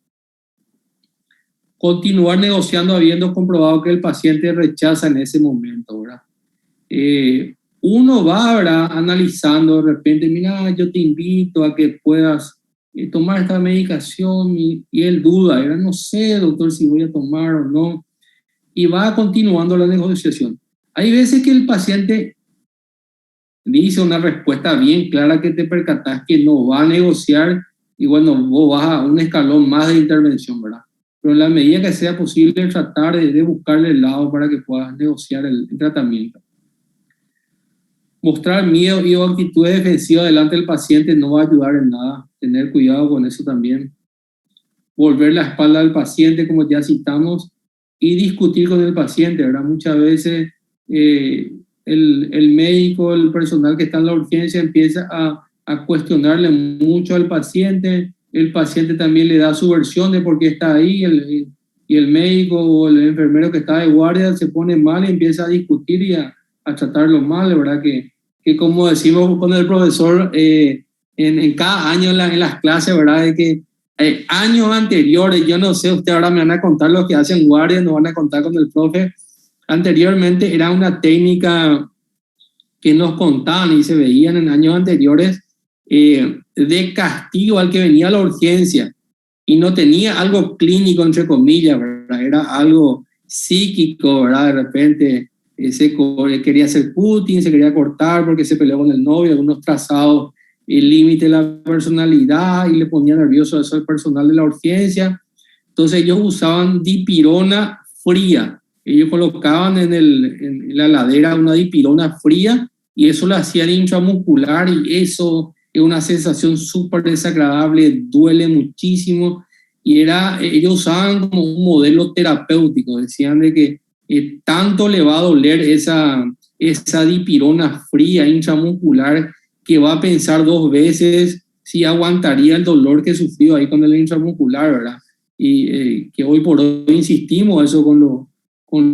Continuar negociando habiendo comprobado que el paciente rechaza en ese momento, ¿verdad? Uno va, ¿verdad? Analizando de repente, mira, yo te invito a que puedas tomar esta medicación y él duda, ¿verdad? No sé, doctor, si voy a tomar o no. Y va continuando la negociación. Hay veces que el paciente dice una respuesta bien clara que te percatas que no va a negociar y bueno, vos vas a un escalón más de intervención, ¿verdad? Pero en la medida que sea posible tratar de buscarle el lado para que puedas negociar el tratamiento. Mostrar miedo y o actitudes defensivas delante del paciente no va a ayudar en nada. Tener cuidado con eso también. Volver la espalda al paciente, como ya citamos, y discutir con el paciente, ¿verdad? Muchas veces el médico, el personal que está en la urgencia empieza a cuestionarle mucho al paciente. El paciente también le da su versión de por qué está ahí. y el médico o el enfermero que está de guardia se pone mal y empieza a discutir y a tratarlo mal, ¿verdad? Que como decimos con el profesor en cada año en las clases, ¿verdad? De que años anteriores, yo no sé, usted ahora me van a contar los que hacen guardia, nos van a contar con el profe, anteriormente era una técnica que nos contaban y se veían en años anteriores de castigo al que venía a la urgencia y no tenía algo clínico, entre comillas, ¿verdad? Era algo psíquico, ¿verdad? De repente quería hacer cutting, se quería cortar porque se peleó con el novio, algunos trazados el límite de la personalidad y le ponía nervioso a eso al personal de la urgencia. Entonces ellos usaban dipirona fría. Ellos colocaban en la ladera una dipirona fría y eso lo hacían intramuscular y eso es una sensación súper desagradable, duele muchísimo y ellos usaban como un modelo terapéutico, decían de que tanto le va a doler esa dipirona fría intramuscular que va a pensar 2 veces si aguantaría el dolor que sufrió ahí con el intramuscular, ¿verdad? Y que hoy por hoy insistimos eso con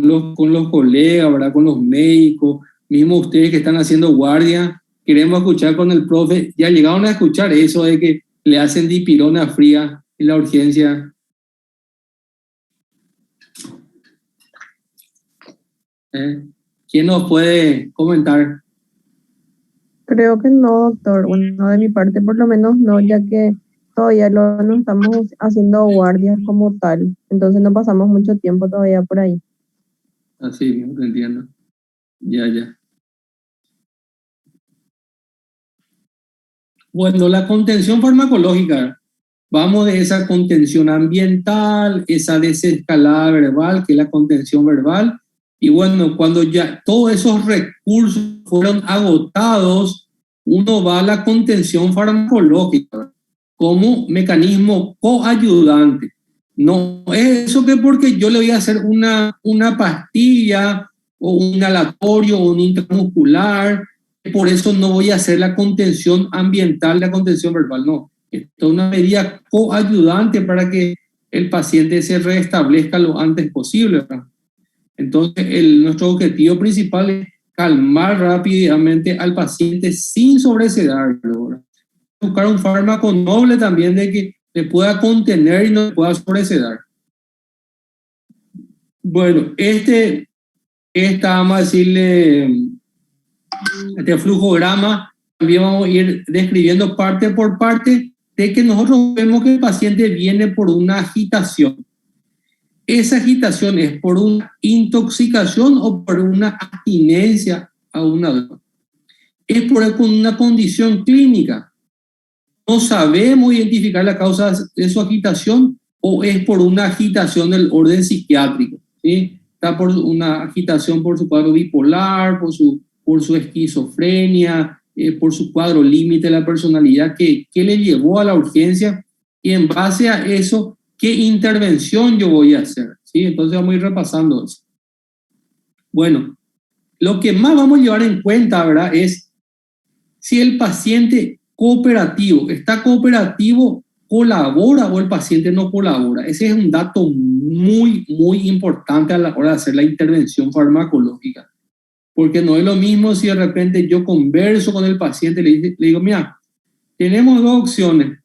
los colegas, ¿verdad? Con los médicos, mismo ustedes que están haciendo guardia, queremos escuchar con el profe, ya llegaron a escuchar eso de que le hacen dipirona fría en la urgencia. ¿Quién nos puede comentar? Creo que no, doctor. Bueno, de mi parte por lo menos no, ya que todavía no estamos haciendo guardias como tal. Entonces no pasamos mucho tiempo todavía por ahí. Así, te entiendo. Ya. Bueno, la contención farmacológica. Vamos de esa contención ambiental, esa desescalada verbal, que es la contención verbal. Y bueno, cuando ya todos esos recursos fueron agotados, uno va a la contención farmacológica como mecanismo coayudante. No es eso que porque yo le voy a hacer una pastilla o un inhalatorio o un intramuscular, por eso no voy a hacer la contención ambiental, la contención verbal, no. Esto es una medida coayudante para que el paciente se restablezca lo antes posible, ¿verdad? Entonces, nuestro objetivo principal es calmar rápidamente al paciente sin sobresedarlo, ¿verdad? Buscar un fármaco noble también de que le pueda contener y no le pueda sobresedar. Bueno, vamos a decirle, este flujograma, también vamos a ir describiendo parte por parte de que nosotros vemos que el paciente viene por una agitación. ¿Esa agitación es por una intoxicación o por una abstinencia a una droga? Es por una condición clínica. No sabemos identificar la causa de su agitación o es por una agitación del orden psiquiátrico, ¿sí? Está por una agitación por su cuadro bipolar, por su esquizofrenia, por su cuadro límite de la personalidad que le llevó a la urgencia y en base a eso, ¿qué intervención yo voy a hacer? ¿Sí? Entonces vamos a ir repasando eso. Bueno, lo que más vamos a llevar en cuenta, ¿verdad? Es si el paciente está cooperativo, colabora o el paciente no colabora. Ese es un dato muy, muy importante a la hora de hacer la intervención farmacológica. Porque no es lo mismo si de repente yo converso con el paciente y le digo, mira, tenemos 2 opciones.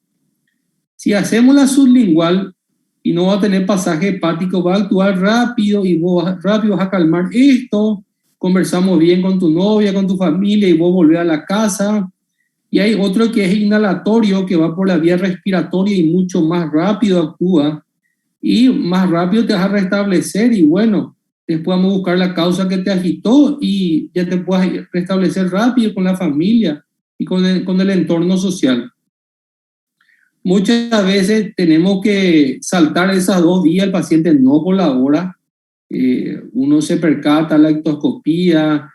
Si hacemos la sublingual y no va a tener pasaje hepático, va a actuar rápido y vos rápido vas a calmar esto, conversamos bien con tu novia, con tu familia y vos volvés a la casa. Y hay otro que es inhalatorio, que va por la vía respiratoria y mucho más rápido actúa y más rápido te vas a restablecer y bueno, después vamos a buscar la causa que te agitó y ya te puedes restablecer rápido con la familia y con el entorno social. Muchas veces tenemos que saltar esas 2 días, el paciente no colabora, uno se percata la ictoscopía,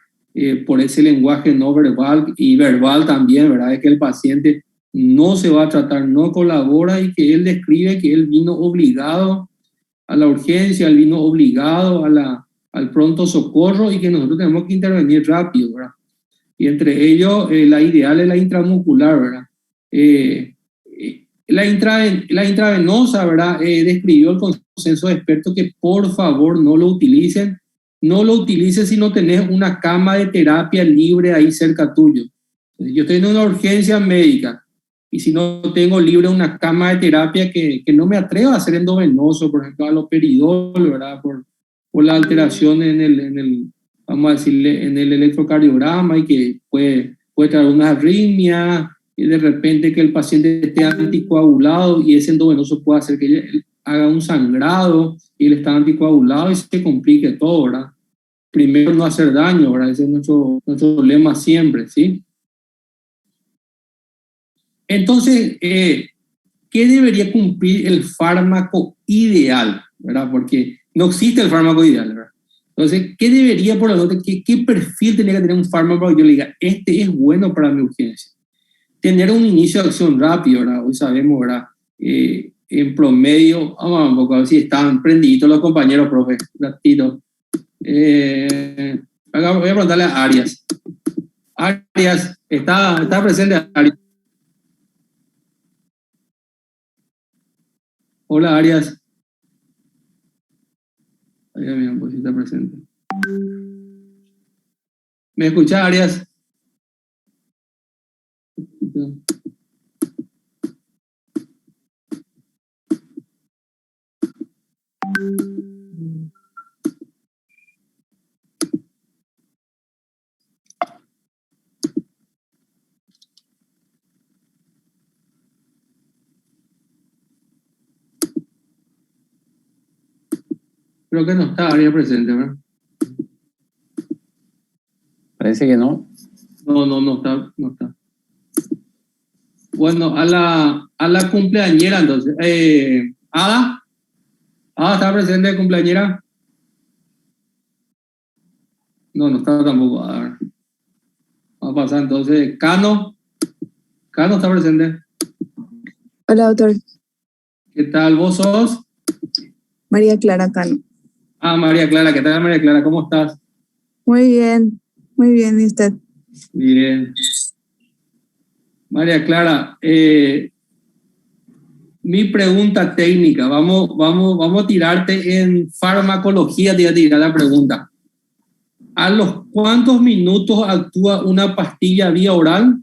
por ese lenguaje no verbal y verbal también, ¿verdad? Es que el paciente no se va a tratar, no colabora y que él describe que él vino obligado a la urgencia, él vino obligado al pronto socorro y que nosotros tenemos que intervenir rápido, ¿verdad? Y entre ellos la ideal es la intramuscular, ¿verdad? La intravenosa, ¿verdad? Describió el consenso de expertos que por favor no lo utilicen. No lo utilices si no tenés una cama de terapia libre ahí cerca tuyo. Yo estoy en una urgencia médica y si no tengo libre una cama de terapia que no me atrevo a hacer endovenoso, por ejemplo, haloperidol, ¿verdad? Por la alteración en el, vamos a decirle, en el electrocardiograma y que puede traer una arritmia y de repente que el paciente esté anticoagulado y ese endovenoso puede hacer que él haga un sangrado y él está anticoagulado y se complique todo, ¿verdad? Primero no hacer daño, ¿verdad? Ese es nuestro lema siempre, ¿sí? Entonces, ¿qué debería cumplir el fármaco ideal? ¿Verdad? Porque no existe el fármaco ideal, ¿verdad? Entonces, ¿qué debería, por lo tanto, qué perfil tenía que tener un fármaco para que yo le diga, este es bueno para mi urgencia? Tener un inicio de acción rápido, ¿verdad? Hoy sabemos, ¿verdad? En promedio, vamos un poco a ver si están prendiditos los compañeros, profe, ratito. Voy a preguntarle a Arias. Arias, ¿está presente Arias? Hola, Arias. Mira, pues sí está presente. ¿Me escuchás, Arias? Creo que no está Arias presente, ¿verdad? Parece que no. No está. Bueno, a la cumpleañera entonces. ¿Ada? ¿Ada está presente de cumpleañera? No está tampoco. A ver. Vamos a pasar entonces. Cano está presente. Hola, doctor. ¿Qué tal? ¿Vos sos? María Clara Cano. María Clara. ¿Qué tal, María Clara? ¿Cómo estás? Muy bien, ¿y usted? Bien. María Clara, mi pregunta técnica, vamos a tirarte en farmacología, te voy a tirar la pregunta. ¿A los cuántos minutos actúa una pastilla vía oral?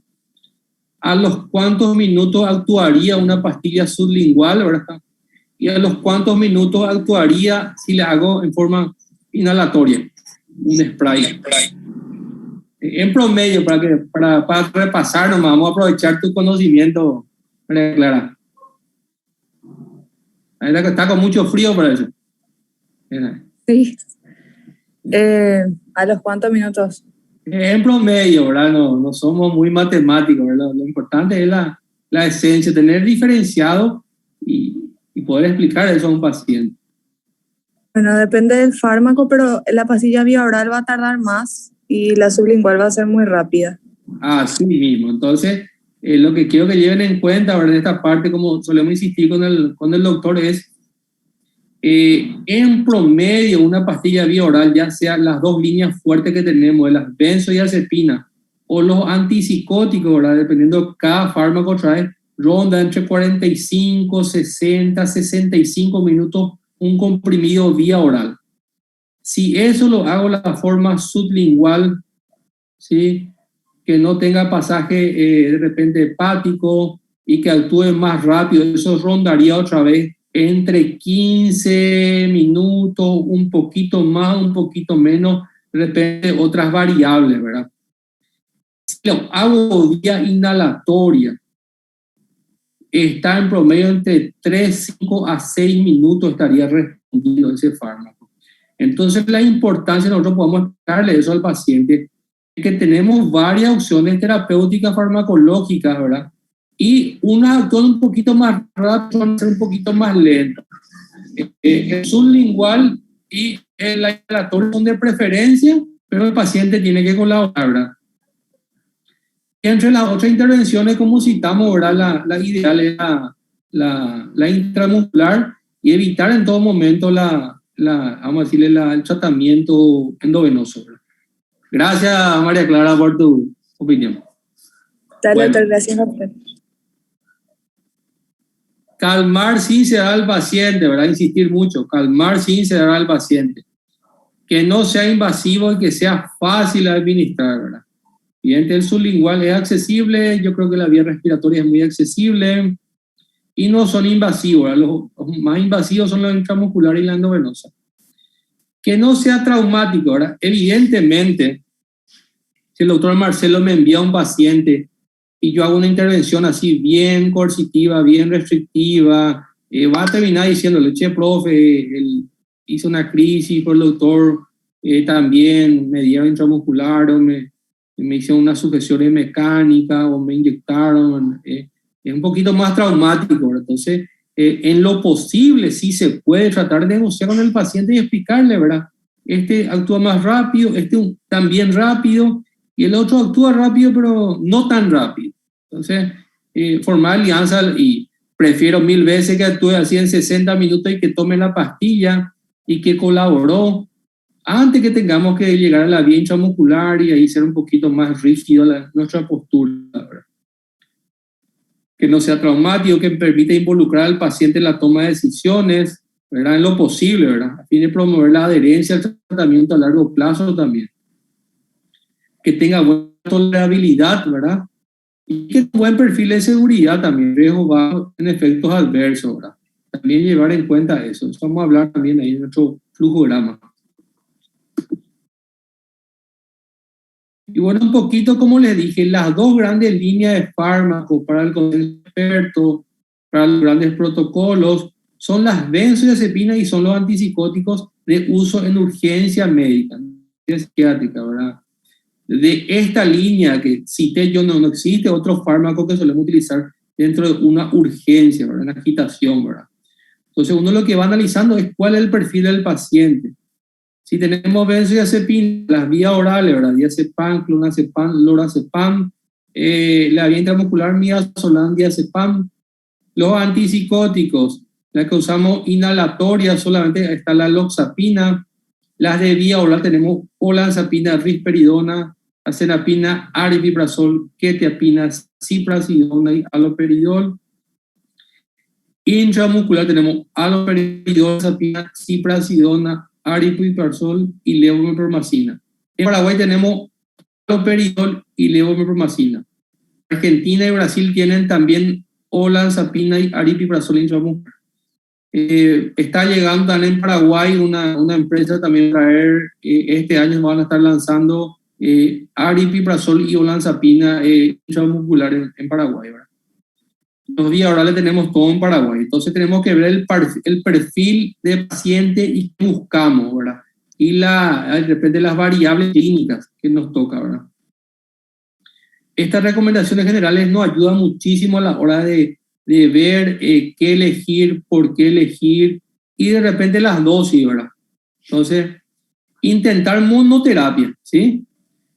¿A los cuántos minutos actuaría una pastilla sublingual? ¿Verdad? ¿Y a los cuántos minutos actuaría si le hago en forma inhalatoria? Un spray. En promedio, para repasar nomás, vamos a aprovechar tu conocimiento, María Clara. Está con mucho frío para eso. Sí. ¿A los cuántos minutos? En promedio, ¿verdad? No somos muy matemáticos, ¿verdad? Lo importante es la esencia, tener diferenciado y poder explicar eso a un paciente. Bueno, depende del fármaco, pero la pastilla vía oral va a tardar más y la sublingual va a ser muy rápida. Así mismo. Entonces, lo que quiero que lleven en cuenta, ¿verdad? En esta parte, como solemos insistir con el doctor, es en promedio una pastilla vía oral, ya sea las dos líneas fuertes que tenemos, de las benzodiazepinas o los antipsicóticos, ¿verdad? Dependiendo cada fármaco trae, ronda entre 45, 60, 65 minutos un comprimido vía oral. Si eso lo hago en la forma sublingual, ¿sí? Que no tenga pasaje de repente hepático y que actúe más rápido, eso rondaría otra vez entre 15 minutos, un poquito más, un poquito menos, de repente otras variables, ¿verdad? Si lo hago vía inhalatoria, está en promedio entre 3, 5 a 6 minutos estaría respondiendo ese fármaco. Entonces la importancia, nosotros podemos explicarle eso al paciente, que tenemos varias opciones terapéuticas farmacológicas, ¿verdad? Y una actúa un poquito más rápido, un poquito más lento. El sublingual y el inhalatorio son de preferencia, pero el paciente tiene que colaborar, ¿verdad? Entre las otras intervenciones, como citamos, ¿verdad? La ideal es la intramuscular y evitar en todo momento vamos a decirle, el tratamiento endovenoso, ¿verdad? Gracias, María Clara, por tu opinión. Dale, Bueno. doctor, gracias a usted. calmar sin sedar al paciente, ¿verdad? Insistir mucho, calmar sin sedar al paciente. Que no sea invasivo y que sea fácil de administrar, ¿verdad? Bien, el sublingual es accesible, yo creo que la vía respiratoria es muy accesible y no son invasivos, ¿verdad? Los más invasivos son los intramusculares y la endovenosa. Que no sea traumático, ¿verdad? Evidentemente, si el doctor Marcelo me envía a un paciente y yo hago una intervención así bien coercitiva, bien restrictiva, va a terminar diciéndole, che, profe, hizo una crisis por el doctor, también me dieron intramuscular o me hicieron una sujeción mecánica o me inyectaron, es un poquito más traumático, ¿verdad? Entonces, en lo posible sí se puede tratar de negociar con el paciente y explicarle, ¿verdad? Este actúa más rápido, este también rápido, y el otro actúa rápido, pero no tan rápido. Entonces, formar alianza, y prefiero 1000 veces que actúe así en 60 minutos y que tome la pastilla y que colaboró, antes que tengamos que llegar a la vía intramuscular y ahí ser un poquito más rígido nuestra postura, ¿verdad? Que no sea traumático, que permita involucrar al paciente en la toma de decisiones, ¿verdad? En lo posible, ¿verdad? A fin de promover la adherencia al tratamiento a largo plazo también. Que tenga buena tolerabilidad, ¿verdad? Y que tenga buen perfil de seguridad también, riesgo bajo en efectos adversos, ¿verdad? También llevar en cuenta eso. Eso vamos a hablar también ahí en nuestro flujograma. Y bueno, un poquito como les dije, las dos grandes líneas de fármacos para el consenso experto, para los grandes protocolos, son las benzodiazepinas y son los antipsicóticos de uso en urgencia médica, psiquiátrica, ¿verdad? De esta línea que cité yo, no existe otro fármaco que solemos utilizar dentro de una urgencia, ¿verdad? Una agitación, ¿verdad? Entonces uno lo que va analizando es cuál es el perfil del paciente. Si tenemos benzodiazepina, las vías orales, ¿verdad? Diazepam, clonazepam, lorazepam, la vía intramuscular midazolam, diazepam, los antipsicóticos, las que usamos inhalatorias, solamente está la loxapina. Las de vía oral tenemos olanzapina, risperidona, acenapina, aripiprazol, quetiapina, ciprasidona y haloperidol. Intramuscular tenemos haloperidol, ciprasidona, aripiprazol y levomepromacina. En Paraguay tenemos haloperidol y levomepromacina. Argentina y Brasil tienen también olanzapina y aripiprazol intramuscular. Está llegando también en Paraguay una empresa también a traer, este año van a estar lanzando aripiprazol y olanzapina intramuscular en Paraguay, ¿verdad? Los días ahora le tenemos todo en Paraguay, entonces tenemos que ver el perfil de paciente y qué buscamos, ¿verdad? Y de repente las variables clínicas que nos toca, ¿verdad? Estas recomendaciones generales nos ayudan muchísimo a la hora de ver qué elegir, por qué elegir, y de repente las dosis, ¿verdad? Entonces, intentar monoterapia, ¿sí?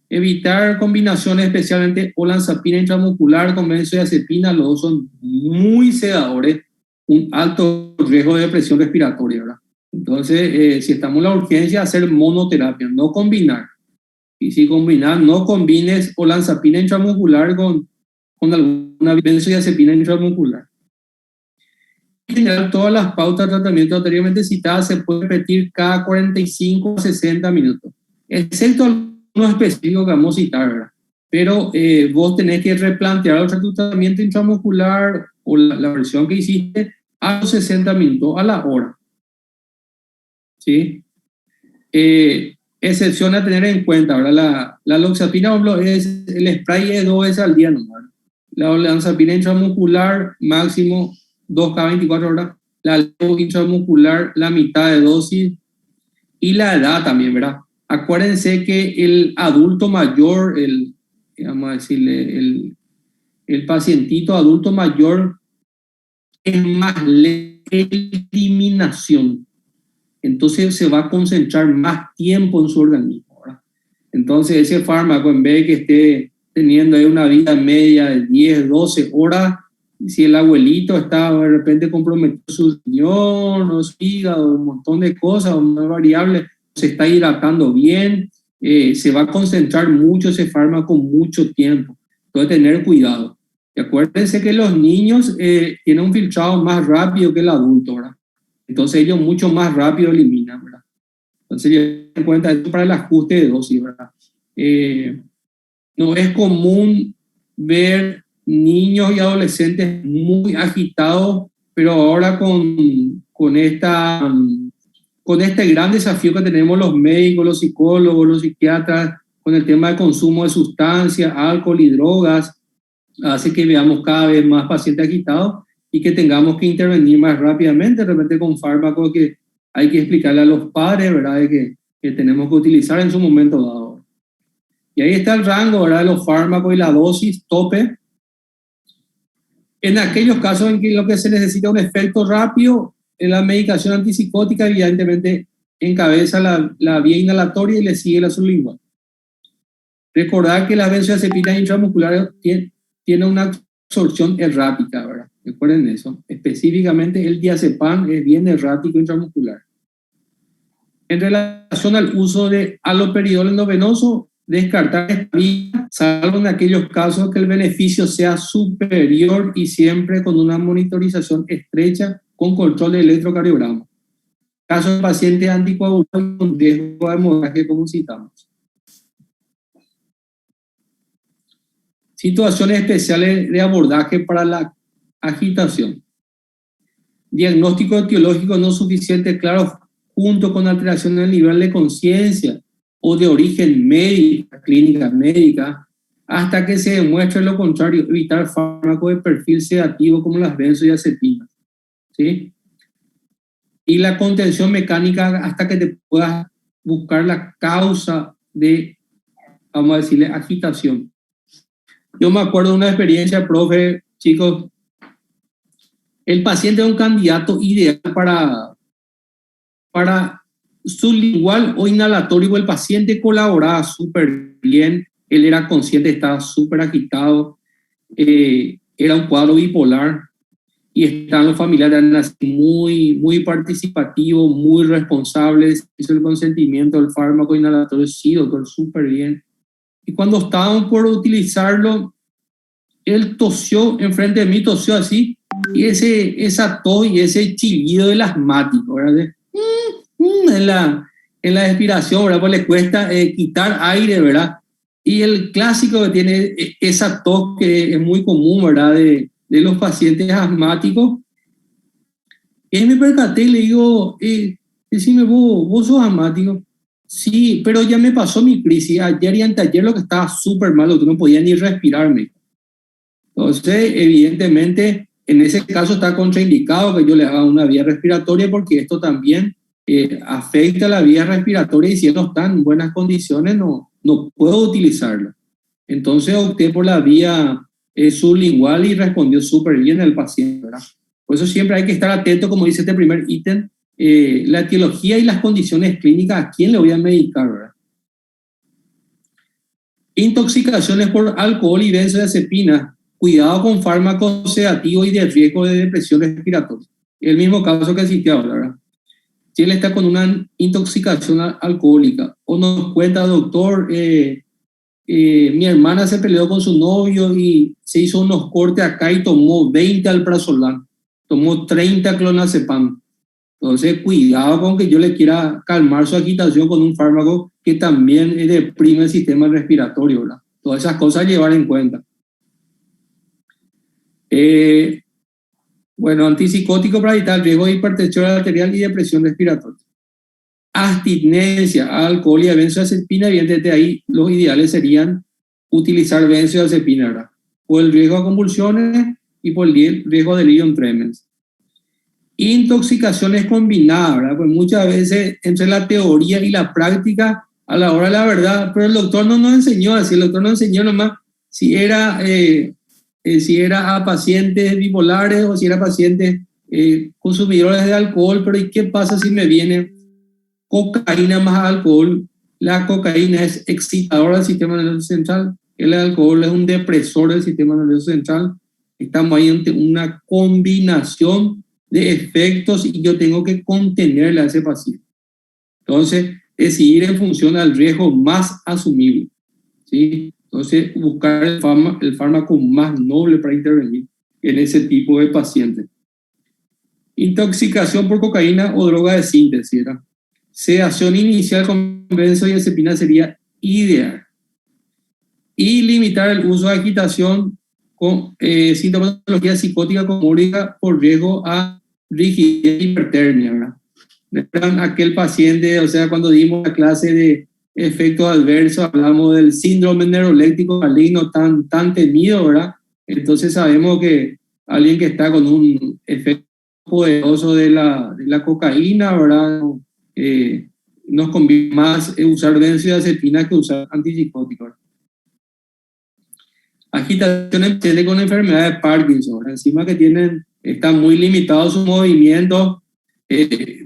Evitar combinaciones, especialmente olanzapina intramuscular con benzodiazepina, los dos son muy sedadores, un alto riesgo de depresión respiratoria, ¿verdad? Entonces, si estamos en la urgencia, hacer monoterapia, no combinar. Y si combinar, no combines olanzapina intramuscular con alguna benzodiazepina intramuscular. En general, todas las pautas de tratamiento anteriormente citadas se pueden repetir cada 45 a 60 minutos, excepto algunos específicos que vamos a citar, ¿verdad? Pero vos tenés que replantear el tratamiento intramuscular o la versión que hiciste a los 60 minutos, a la hora. ¿Sí? Excepción a tener en cuenta, ¿verdad? La loxapina, por ejemplo, el spray es 2 veces al día nomás. La olanzapina intramuscular, máximo 2 cada 24 horas. La levo intramuscular, la mitad de dosis. Y la edad también, ¿verdad? Acuérdense que el adulto mayor, vamos a decirle, el pacientito adulto mayor es más lenta eliminación. Entonces se va a concentrar más tiempo en su organismo, ¿verdad? Entonces ese fármaco, en vez de que esté teniendo ahí una vida media de 10, 12 horas, si el abuelito está de repente comprometido su riñón o su hígado, un montón de cosas, una variable, se está hidratando bien, se va a concentrar mucho ese fármaco mucho tiempo. Entonces tener cuidado. Y acuérdense que los niños tienen un filtrado más rápido que el adulto, ¿verdad? Entonces ellos mucho más rápido eliminan, ¿verdad? Entonces lleven en cuenta esto para el ajuste de dosis, ¿verdad? No es común ver niños y adolescentes muy agitados, pero ahora con este gran desafío que tenemos los médicos, los psicólogos, los psiquiatras, con el tema de consumo de sustancias, alcohol y drogas, hace que veamos cada vez más pacientes agitados y que tengamos que intervenir más rápidamente, de repente con fármacos que hay que explicarle a los padres, ¿verdad?, de que tenemos que utilizar en su momento dado. Y ahí está el rango, ¿verdad?, de los fármacos y la dosis tope. En aquellos casos en que lo que se necesita un efecto rápido, la medicación antipsicótica evidentemente encabeza la vía inhalatoria y le sigue la sublingual. Recordar que las benzodiazepinas intramusculares tienen una absorción errática, ¿verdad? Recuerden eso. Específicamente el diazepam es bien errático intramuscular. En relación al uso de haloperidol endovenoso, descartar esta vía, salvo en aquellos casos que el beneficio sea superior y siempre con una monitorización estrecha con control de electrocardiograma. Casos de pacientes anticoagulados con riesgo de hemorragia, como citamos. Situaciones especiales de abordaje para la agitación. Diagnóstico etiológico no suficiente claro junto con alteración del nivel de conciencia o de origen médica, clínica médica, hasta que se demuestre lo contrario, evitar fármacos de perfil sedativo como las benzodiazepinas, ¿sí? Y la contención mecánica hasta que te puedas buscar la causa de, vamos a decirle, agitación. Yo me acuerdo de una experiencia, profe, chicos, el paciente es un candidato ideal para sublingual o inhalatorio. El paciente colaboraba súper bien, él era consciente, estaba súper agitado, era un cuadro bipolar y estaban los familiares muy, muy participativos, muy responsables, hizo el consentimiento del fármaco inhalatorio, sí, doctor, súper bien. Y cuando estábamos por utilizarlo, él tosió enfrente de mí, tosió así, y esa tos y ese chillido del asmático, ¿verdad? En la expiración, ¿verdad? Pues le cuesta quitar aire, ¿verdad? Y el clásico que tiene esa tos que es muy común, ¿verdad? De los pacientes asmáticos. Y me percaté y le digo, decime, vos sos asmático. Sí, pero ya me pasó mi crisis. Ayer y anteayer lo que estaba súper malo, tú no podías ni respirarme. Entonces, evidentemente, en ese caso está contraindicado que yo le haga una vía respiratoria porque esto también afecta la vía respiratoria y si él no está en buenas condiciones no puedo utilizarla. Entonces opté por la vía sublingual y respondió súper bien el paciente, ¿verdad? Por eso siempre hay que estar atento, como dice este primer ítem, la etiología y las condiciones clínicas, ¿a quién le voy a medicar, verdad? Intoxicaciones por alcohol y benzodiazepinas. Cuidado con fármacos sedativos y de riesgo de depresión respiratoria. El mismo caso que cité ahora, ¿verdad? Si él está con una intoxicación alcohólica o nos cuenta, doctor, mi hermana se peleó con su novio y se hizo unos cortes acá y tomó 20 alprazolam, tomó 30 clonazepam. Entonces, cuidado con que yo le quiera calmar su agitación con un fármaco que también deprime el sistema respiratorio, ¿verdad? Todas esas cosas a llevar en cuenta. Bueno, antipsicótico para evitar el riesgo de hipertensión arterial y depresión respiratoria. Abstinencia, alcohol y benzodiazepina, evidentemente ahí los ideales serían utilizar benzodiazepina, ¿verdad? Por el riesgo de convulsiones y por el riesgo de delirium tremens. Intoxicaciones combinadas, ¿verdad? Pues muchas veces entre la teoría y la práctica, a la hora de la verdad, pero el doctor no nos enseñó así, el doctor nos enseñó nomás si era a pacientes bipolares o si era pacientes consumidores de alcohol, pero ¿y qué pasa si me viene cocaína más alcohol? La cocaína es excitadora del sistema nervioso central, el alcohol es un depresor del sistema nervioso central. Estamos ahí ante una combinación de efectos y yo tengo que contenerle a ese paciente. Entonces, decidir en función al riesgo más asumible, ¿sí? Entonces, buscar el fármaco más noble para intervenir en ese tipo de pacientes. Intoxicación por cocaína o droga de síntesis, ¿verdad? Sedación inicial con benzodiazepina sería ideal. Y limitar el uso de agitación con sintomatología psicótica comórbida por riesgo a rigidez y hipertermia, ¿verdad? ¿Recuerdan aquel paciente, o sea, cuando dimos la clase de efectos adversos, hablamos del síndrome neuroléptico maligno tan temido, ¿verdad? Entonces sabemos que alguien que está con un efecto poderoso de la cocaína, ¿verdad? Nos conviene más usar benzodiazepina que usar antipsicóticos. Agitación en pacientes con enfermedad de Parkinson, ¿verdad? Encima que están muy limitados sus movimientos,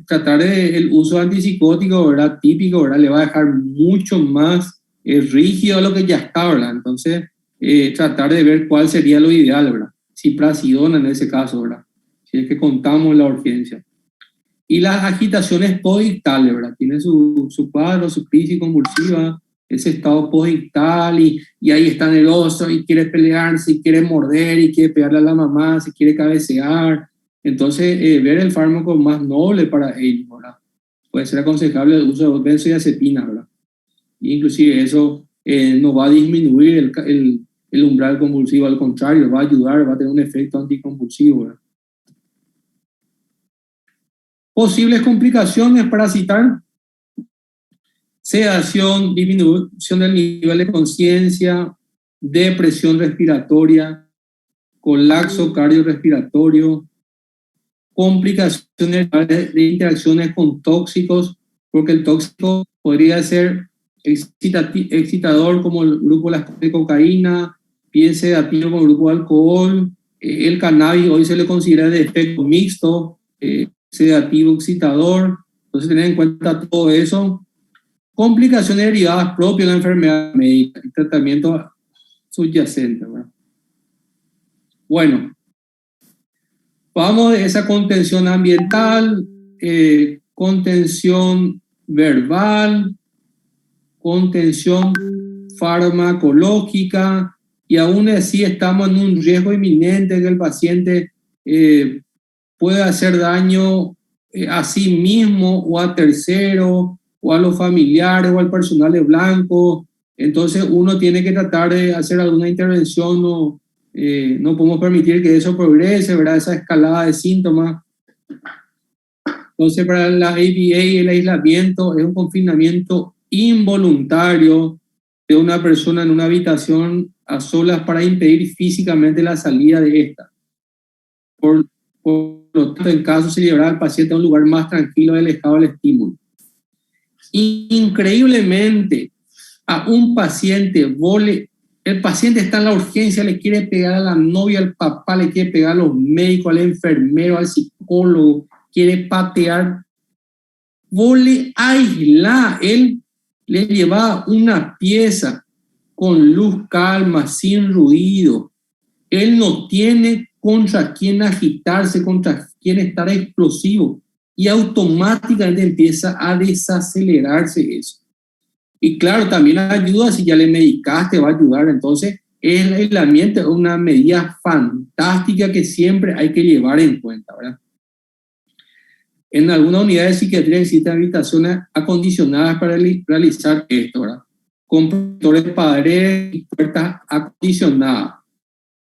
tratar el uso antipsicótico, ¿verdad? Típico, ¿verdad? Le va a dejar mucho más rígido a lo que ya está, ¿verdad? Entonces, tratar de ver cuál sería lo ideal, ¿verdad? Ciprasidona en ese caso, ¿verdad? Si es que contamos la urgencia. Y las agitaciones postdictales, ¿verdad? Tiene su cuadro, su crisis convulsiva, ese estado postdictal y ahí está nervioso y quiere pelearse y quiere morder y quiere pegarle a la mamá, se quiere cabecear. Entonces, ver el fármaco más noble para ellos, ¿verdad? Puede ser aconsejable el uso de benzodiazepina, ¿verdad? Inclusive eso no va a disminuir el umbral convulsivo, al contrario, va a ayudar, va a tener un efecto anticonvulsivo, ¿verdad? Posibles complicaciones para citar: sedación, disminución del nivel de conciencia, depresión respiratoria, colapso cardiorrespiratorio, complicaciones de interacciones con tóxicos, porque el tóxico podría ser excitador como el grupo de cocaína, bien sedativo como el grupo de alcohol, el cannabis hoy se le considera de efecto mixto, sedativo, excitador. Entonces tener en cuenta todo eso. Complicaciones derivadas propias de la enfermedad médica y tratamiento subyacente, ¿verdad? Bueno, vamos de esa contención ambiental, contención verbal, contención farmacológica, y aún así estamos en un riesgo inminente de que el paciente pueda hacer daño a sí mismo o a terceros o a los familiares o al personal de blanco. Entonces uno tiene que tratar de hacer alguna intervención, no podemos permitir que eso progrese, ¿verdad? Esa escalada de síntomas. Entonces para la ABA el aislamiento es un confinamiento involuntario de una persona en una habitación a solas para impedir físicamente la salida de esta. Por lo tanto, en caso se llevará al paciente a un lugar más tranquilo y alejado del estímulo. Increíblemente, a un paciente, el paciente está en la urgencia, le quiere pegar a la novia, al papá, le quiere pegar a los médicos, al enfermero, al psicólogo, quiere patear. Vos le aislá, él le lleva una pieza con luz calma, sin ruido. Él no tiene contra quién agitarse, contra quién estar explosivo, y automáticamente empieza a desacelerarse eso. Y claro, también ayuda, si ya le medicaste, va a ayudar. Entonces, el aislamiento es una medida fantástica que siempre hay que llevar en cuenta, ¿verdad? En algunas unidades de psiquiatría existen habitaciones acondicionadas para realizar esto, ¿verdad? Con protectores de paredes y puertas acondicionadas.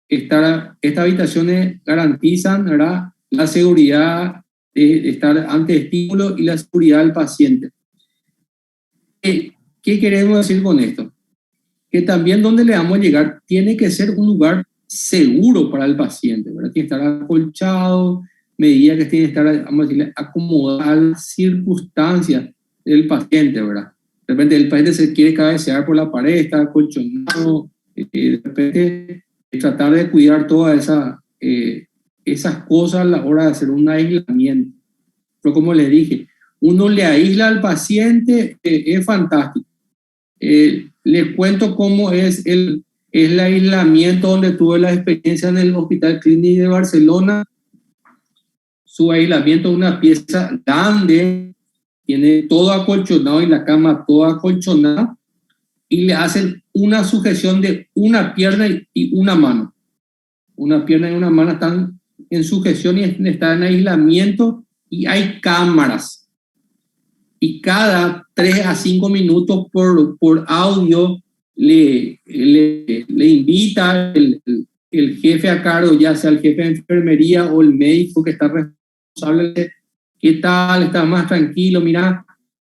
Estas habitaciones garantizan, ¿verdad?, la seguridad de estar ante estímulo y la seguridad del paciente. ¿Qué queremos decir con esto? Que también donde le vamos a llegar tiene que ser un lugar seguro para el paciente, ¿verdad? Tiene que estar acolchado, medida que tiene que estar, vamos a decirle, acomodada a las circunstancias del paciente, ¿verdad? De repente el paciente se quiere cabecear por la pared, está acolchonado, de repente tratar de cuidar todas esas cosas a la hora de hacer un aislamiento. Pero como les dije, uno le aísla al paciente, es fantástico. Les cuento cómo es el aislamiento donde tuve la experiencia en el Hospital Clínic de Barcelona. Su aislamiento es una pieza grande, tiene todo acolchonado y la cama toda acolchonada. y le hacen una sujeción de una pierna y una mano. Una pierna y una mano están en sujeción y están en aislamiento, y hay cámaras. Y cada 3 a 5 minutos por audio le invita el jefe a cargo, ya sea el jefe de enfermería o el médico que está responsable de qué tal, está más tranquilo, mira,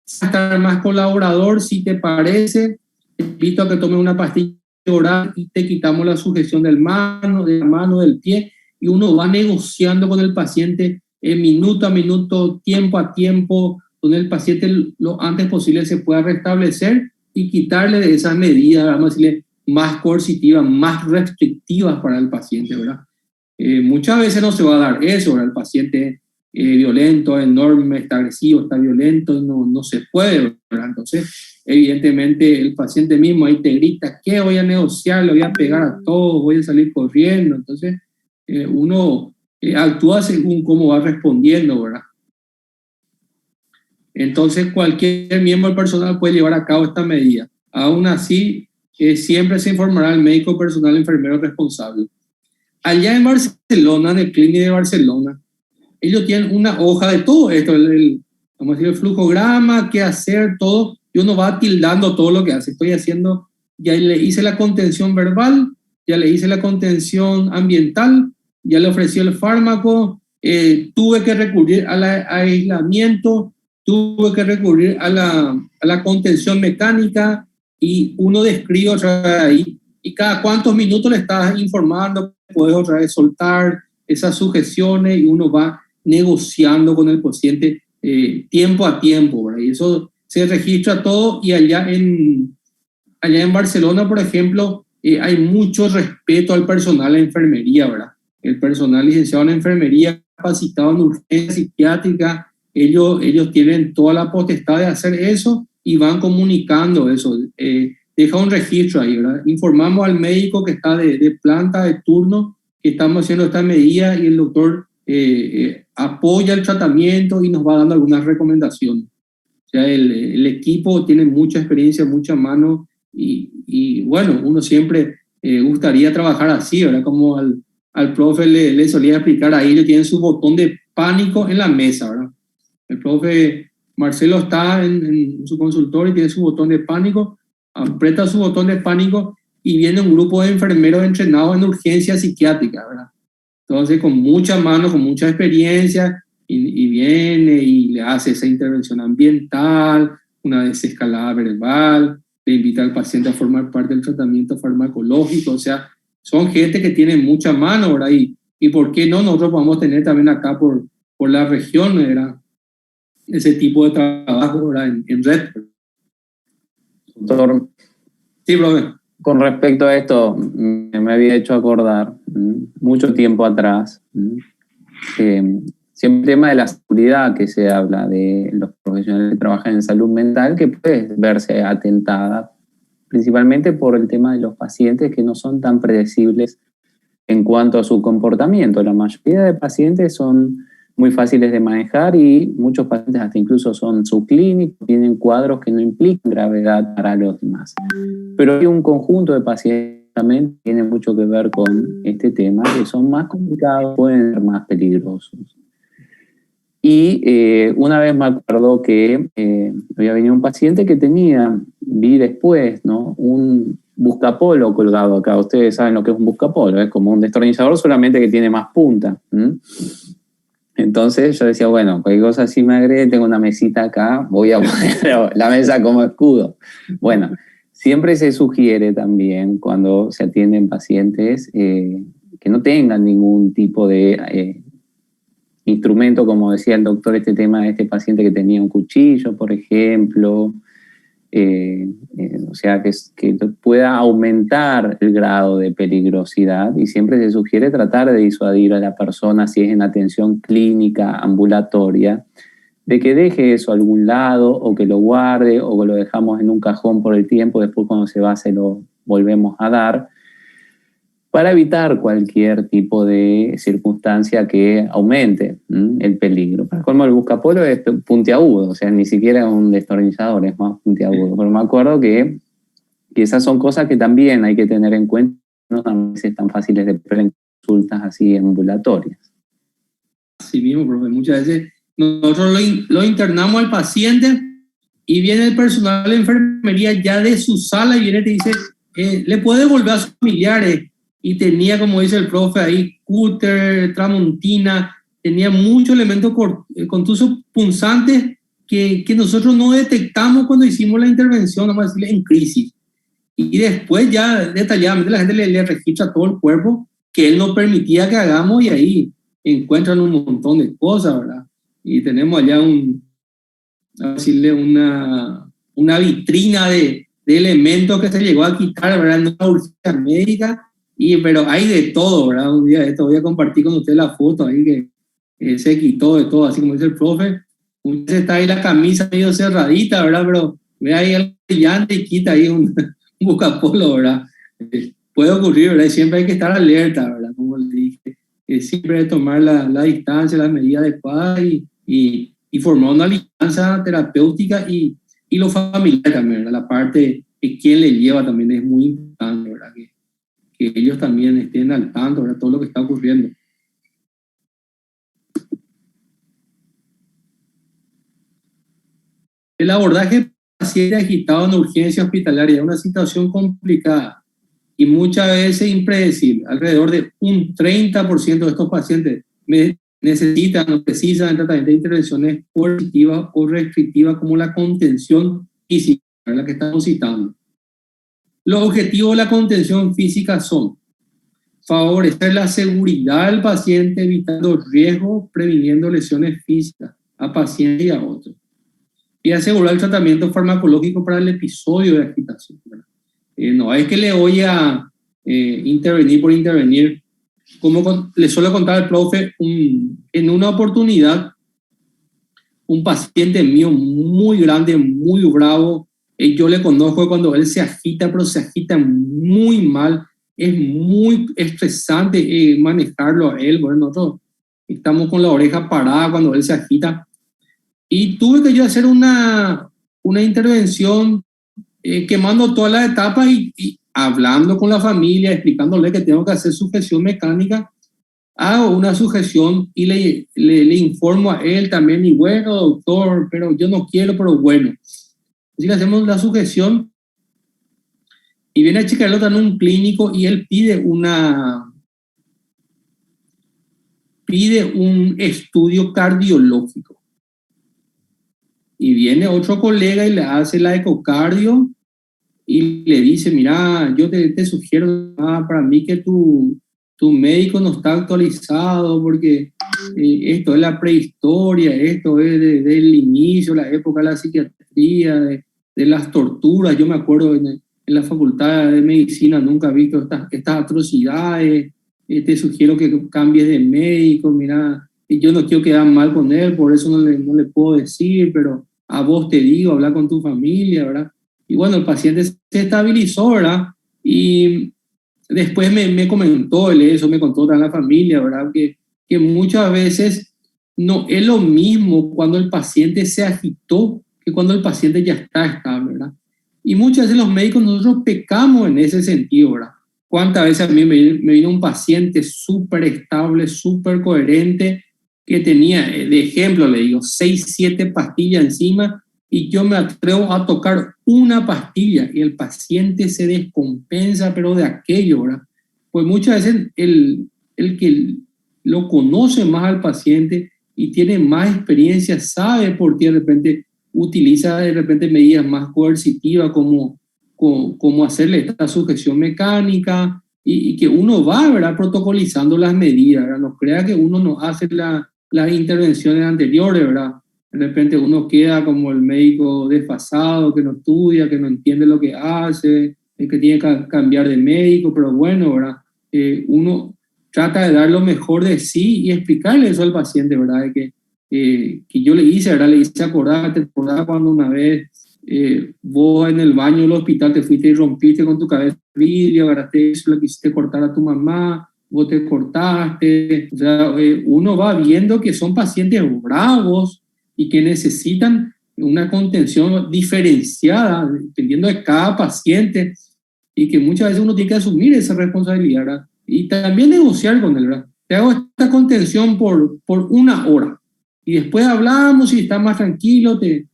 estar más colaborador, si te parece, te invito a que tome una pastilla oral y te quitamos la sujeción de la mano, del pie, y uno va negociando con el paciente minuto a minuto, tiempo a tiempo, donde el paciente lo antes posible se pueda restablecer y quitarle de esas medidas, vamos a decirle, más coercitivas, más restrictivas para el paciente, ¿verdad? Muchas veces no se va a dar eso, ¿verdad? El paciente violento, enorme, está agresivo, está violento, no se puede, ¿verdad? Entonces, evidentemente, el paciente mismo ahí te grita, ¿qué voy a negociar? Le voy a pegar a todos, voy a salir corriendo. Entonces, uno actúa según cómo va respondiendo, ¿verdad? Entonces, cualquier miembro del personal puede llevar a cabo esta medida. Aún así, siempre se informará al médico personal enfermero responsable. Allá en Barcelona, en el Clínic de Barcelona, ellos tienen una hoja de todo esto, vamos a decir, el flujograma, qué hacer, todo, y uno va tildando todo lo que hace. Estoy haciendo, ya le hice la contención verbal, ya le hice la contención ambiental, ya le ofrecí el fármaco, tuve que recurrir al aislamiento, tuve que recurrir a la contención mecánica, y uno describe otra vez ahí, y cada cuántos minutos le estás informando, puedes otra vez soltar esas sujeciones, y uno va negociando con el paciente tiempo a tiempo, ¿verdad? Y eso se registra todo, y allá en Barcelona, por ejemplo, hay mucho respeto al personal de enfermería, ¿verdad? El personal licenciado en enfermería, capacitado en urgencia psiquiátrica, ellos tienen toda la potestad de hacer eso y van comunicando eso. Deja un registro ahí, ¿verdad? Informamos al médico que está de planta, de turno, que estamos haciendo esta medida, y el doctor apoya el tratamiento y nos va dando algunas recomendaciones. O sea, el equipo tiene mucha experiencia, mucha mano, y bueno, uno siempre gustaría trabajar así, ¿verdad? Como al profe le solía explicar, ahí le tienen su botón de pánico en la mesa, ¿verdad? El profe Marcelo está en su consultorio y tiene su botón de pánico, aprieta su botón de pánico y viene un grupo de enfermeros entrenados en urgencia psiquiátrica, ¿verdad? Entonces, con mucha mano, con mucha experiencia, y viene y le hace esa intervención ambiental, una desescalada verbal, le invita al paciente a formar parte del tratamiento farmacológico. O sea, son gente que tiene mucha mano, ¿verdad? Y ¿por qué no? Nosotros podemos tener también acá por la región, ¿verdad? Ese tipo de trabajo, ¿verdad? En red. Doctor, sí, profe. Con respecto a esto, me había hecho acordar mucho tiempo atrás, siempre el tema de la seguridad que se habla de los profesionales que trabajan en salud mental, que puede verse atentada principalmente por el tema de los pacientes que no son tan predecibles en cuanto a su comportamiento. La mayoría de pacientes son muy fáciles de manejar, y muchos pacientes hasta incluso son subclínicos, tienen cuadros que no implican gravedad para los demás. Pero hay un conjunto de pacientes que también tiene mucho que ver con este tema, que son más complicados, pueden ser más peligrosos. Y una vez me acuerdo que había venido un paciente que vi después, ¿no?, un buscapolo colgado acá. Ustedes saben lo que es un buscapolo, es como un destornillador, solamente que tiene más punta. Entonces yo decía, bueno, cualquier cosa así me agrede, tengo una mesita acá, voy a poner la mesa como escudo. Bueno, siempre se sugiere también, cuando se atienden pacientes, que no tengan ningún tipo de instrumento, como decía el doctor, este tema de este paciente que tenía un cuchillo, por ejemplo, o sea, que pueda aumentar el grado de peligrosidad, y siempre se sugiere tratar de disuadir a la persona, si es en atención clínica, ambulatoria, de que deje eso a algún lado, o que lo guarde, o que lo dejamos en un cajón por el tiempo, después cuando se va se lo volvemos a dar, para evitar cualquier tipo de circunstancia que aumente el peligro. Para colmo, el buscapolo es puntiagudo, o sea, ni siquiera un destornillador, es más puntiagudo. Pero me acuerdo que que esas son cosas que también hay que tener en cuenta, no son tan fáciles de ver en consultas así ambulatorias. Así mismo, profe, muchas veces nosotros lo internamos al paciente y viene el personal de enfermería ya de su sala y viene y te dice, le puede devolver a sus familiares. Y tenía, como dice el profe ahí, cúter, tramontina, tenía muchos elementos contusos punzantes que nosotros no detectamos cuando hicimos la intervención, vamos a decirle, en crisis. Y después ya detalladamente la gente le registra todo el cuerpo que él no permitía que hagamos y ahí encuentran un montón de cosas, ¿verdad? Y tenemos allá una vitrina de elementos que se llegó a quitar, ¿verdad? En una urgencia médica, pero hay de todo, ¿verdad? Un día de esto voy a compartir con usted la foto ahí que se quitó de todo, así como dice el profe. Un día está ahí la camisa medio cerradita, ¿verdad? Pero ve ahí algo brillante y quita ahí un buscapolo, ¿verdad? Puede ocurrir, ¿verdad? Y siempre hay que estar alerta, ¿verdad? Como le dije, siempre hay que tomar la distancia, las medidas adecuadas y formar una alianza terapéutica y lo familiar también, ¿verdad? La parte de quién le lleva también es muy importante, ¿verdad? Que ellos también estén al tanto, ¿verdad? Todo lo que está ocurriendo. El abordaje paciente agitado en urgencia hospitalaria es una situación complicada y muchas veces impredecible. Alrededor de un 30% de estos pacientes necesitan o precisan tratamiento de intervenciones coercitivas o restrictivas como la contención física, la que estamos citando. Los objetivos de la contención física son favorecer la seguridad del paciente, evitando riesgos, previniendo lesiones físicas a pacientes y a otros, y asegurar el tratamiento farmacológico para el episodio de agitación. No es que le voy a intervenir por intervenir. Como le suelo contar al profe, en una oportunidad, un paciente mío muy grande, muy bravo, yo le conozco cuando él se agita, pero se agita muy mal, es muy estresante manejarlo a él. Bueno, nosotros estamos con la oreja parada cuando él se agita. Y tuve que yo hacer una intervención quemando todas las etapas y hablando con la familia, explicándole que tengo que hacer sujeción mecánica. Hago una sujeción y le informo a él también, y bueno, doctor, pero yo no quiero, pero bueno. Así que hacemos la sujeción y viene a Chicarlota en un clínico y él pide un estudio cardiológico. Y viene otro colega y le hace la ecocardio y le dice, mira, yo te sugiero para mí que tu médico no está actualizado porque esto es la prehistoria, esto es del inicio, la época de la psiquiatría, de las torturas. Yo me acuerdo en la facultad de medicina nunca he visto estas atrocidades. Te sugiero que cambies de médico, mira, yo no quiero quedar mal con él, por eso no le puedo decir, pero a vos te digo, habla con tu familia, ¿verdad? Y bueno, el paciente se estabilizó, ¿verdad? Y después me comentó eso, me contó toda la familia, ¿verdad? Que muchas veces no es lo mismo cuando el paciente se agitó que cuando el paciente ya está estable, ¿verdad? Y muchas veces los médicos nosotros pecamos en ese sentido, ¿verdad? ¿Cuántas veces a mí me vino un paciente súper estable, súper coherente, que tenía, de ejemplo, le digo, 6, 7 pastillas encima, y yo me atrevo a tocar una pastilla y el paciente se descompensa, pero de aquello, ¿verdad? Pues muchas veces el que lo conoce más al paciente y tiene más experiencia, sabe por qué de repente utiliza de repente medidas más coercitivas como hacerle esta sujeción mecánica y que uno va, ¿verdad?, protocolizando las medidas, ¿verdad? No crea que uno no hace las intervenciones anteriores, ¿verdad? De repente uno queda como el médico desfasado, que no estudia, que no entiende lo que hace, que tiene que cambiar de médico, pero bueno, ¿verdad? Uno trata de dar lo mejor de sí y explicarle eso al paciente, ¿verdad? De que yo le hice, ¿verdad? Le hice acordar cuando una vez vos en el baño del hospital te fuiste y rompiste con tu cabeza el vidrio, agarraste eso, le quisiste cortar a tu mamá, vos te cortaste. O sea, uno va viendo que son pacientes bravos y que necesitan una contención diferenciada, dependiendo de cada paciente. y que muchas veces uno tiene que asumir esa responsabilidad, ¿verdad? Y también negociar con él, ¿verdad? Te hago esta contención por 1 hora y después hablamos y estás más tranquilo, te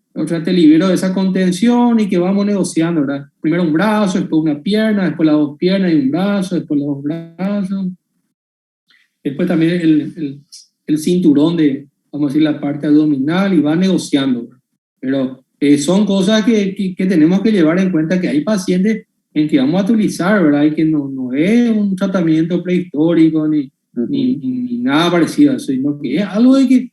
libero de esa contención y que vamos negociando, ¿verdad? Primero un brazo, después una pierna, después las 2 piernas y un brazo, después los 2 brazos. Después también el cinturón de, vamos a decir, la parte abdominal y va negociando, ¿verdad? Pero son cosas que tenemos que llevar en cuenta, que hay pacientes en que vamos a utilizar, ¿verdad? Y que no es un tratamiento prehistórico ni nada parecido a eso, sino que es algo de que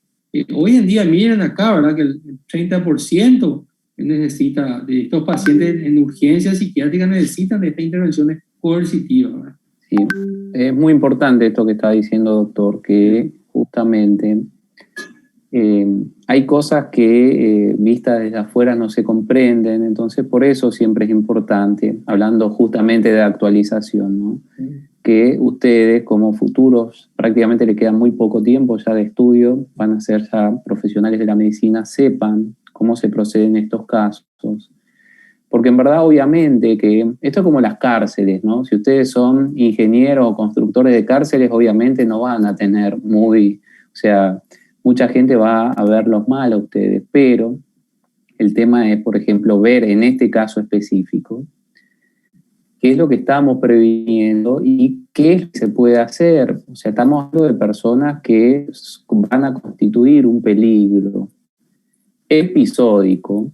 hoy en día, miren acá, ¿verdad? Que el 30% necesita de estos pacientes en urgencias psiquiátricas necesitan de estas intervenciones coercitivas, ¿verdad? Sí, es muy importante esto que está diciendo, doctor, que justamente hay cosas que vistas desde afuera no se comprenden, entonces por eso siempre es importante, hablando justamente de actualización, ¿no? Que ustedes como futuros, prácticamente le queda muy poco tiempo ya de estudio, van a ser ya profesionales de la medicina, sepan cómo se procede en estos casos. Porque en verdad, obviamente, que esto es como las cárceles, ¿no? Si ustedes son ingenieros o constructores de cárceles, obviamente no van a tener mucha gente va a verlos mal a ustedes, pero el tema es, por ejemplo, ver en este caso específico qué es lo que estamos previniendo y qué se puede hacer. O sea, estamos hablando de personas que van a constituir un peligro episódico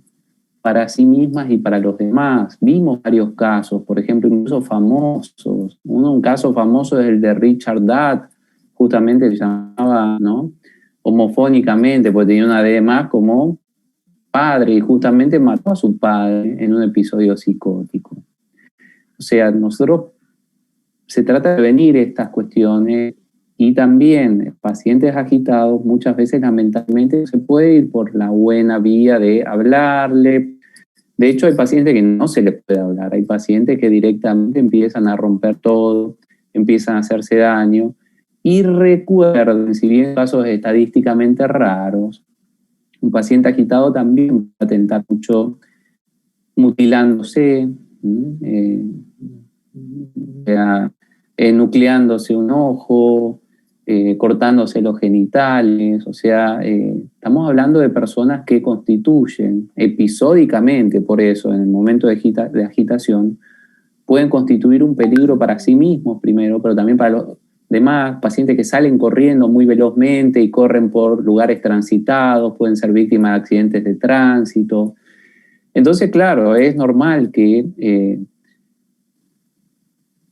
para sí mismas y para los demás. Vimos varios casos, por ejemplo, incluso famosos. Un caso famoso es el de Richard Datt, justamente se llamaba, ¿no?, homofónicamente, porque tenía una D más como padre y justamente mató a su padre en un episodio psicótico. O sea, nosotros se trata de prevenir estas cuestiones y también pacientes agitados muchas veces lamentablemente se puede ir por la buena vía de hablarle. De hecho, hay pacientes que no se les puede hablar, hay pacientes que directamente empiezan a romper todo, empiezan a hacerse daño. Y recuerden, si bien casos estadísticamente raros, un paciente agitado también va a tentar mucho mutilándose, nucleándose un ojo, cortándose los genitales. O sea, estamos hablando de personas que constituyen episódicamente, por eso, en el momento de agitación, pueden constituir un peligro para sí mismos primero, pero también para los demás, pacientes que salen corriendo muy velozmente y corren por lugares transitados, pueden ser víctimas de accidentes de tránsito. Entonces, claro, es normal que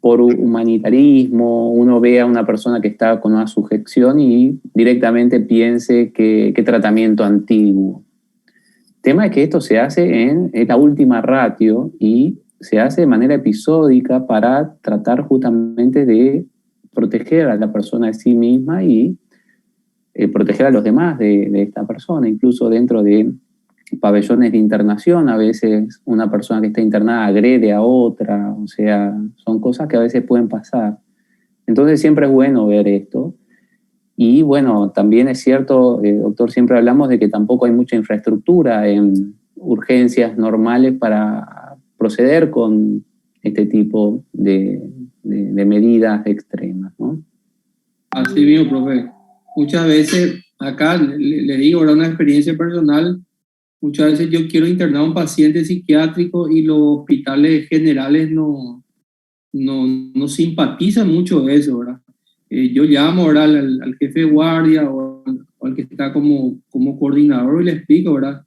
por humanitarismo uno vea a una persona que está con una sujeción y directamente piense que tratamiento antiguo. El tema es que esto se hace en la última ratio y se hace de manera episódica para tratar justamente de proteger a la persona de sí misma y proteger a los demás de esta persona. Incluso dentro de pabellones de internación, a veces una persona que está internada agrede a otra, o sea, son cosas que a veces pueden pasar. Entonces siempre es bueno ver esto. Y bueno, también es cierto, doctor, siempre hablamos de que tampoco hay mucha infraestructura en urgencias normales para proceder con este tipo de medidas extremas, ¿no? Así mismo, profe. Muchas veces, acá le digo, era una experiencia personal, muchas veces yo quiero internar a un paciente psiquiátrico y los hospitales generales no simpatizan mucho eso, ¿verdad? Yo llamo ahora al jefe de guardia o al que está como coordinador y le explico, ¿verdad?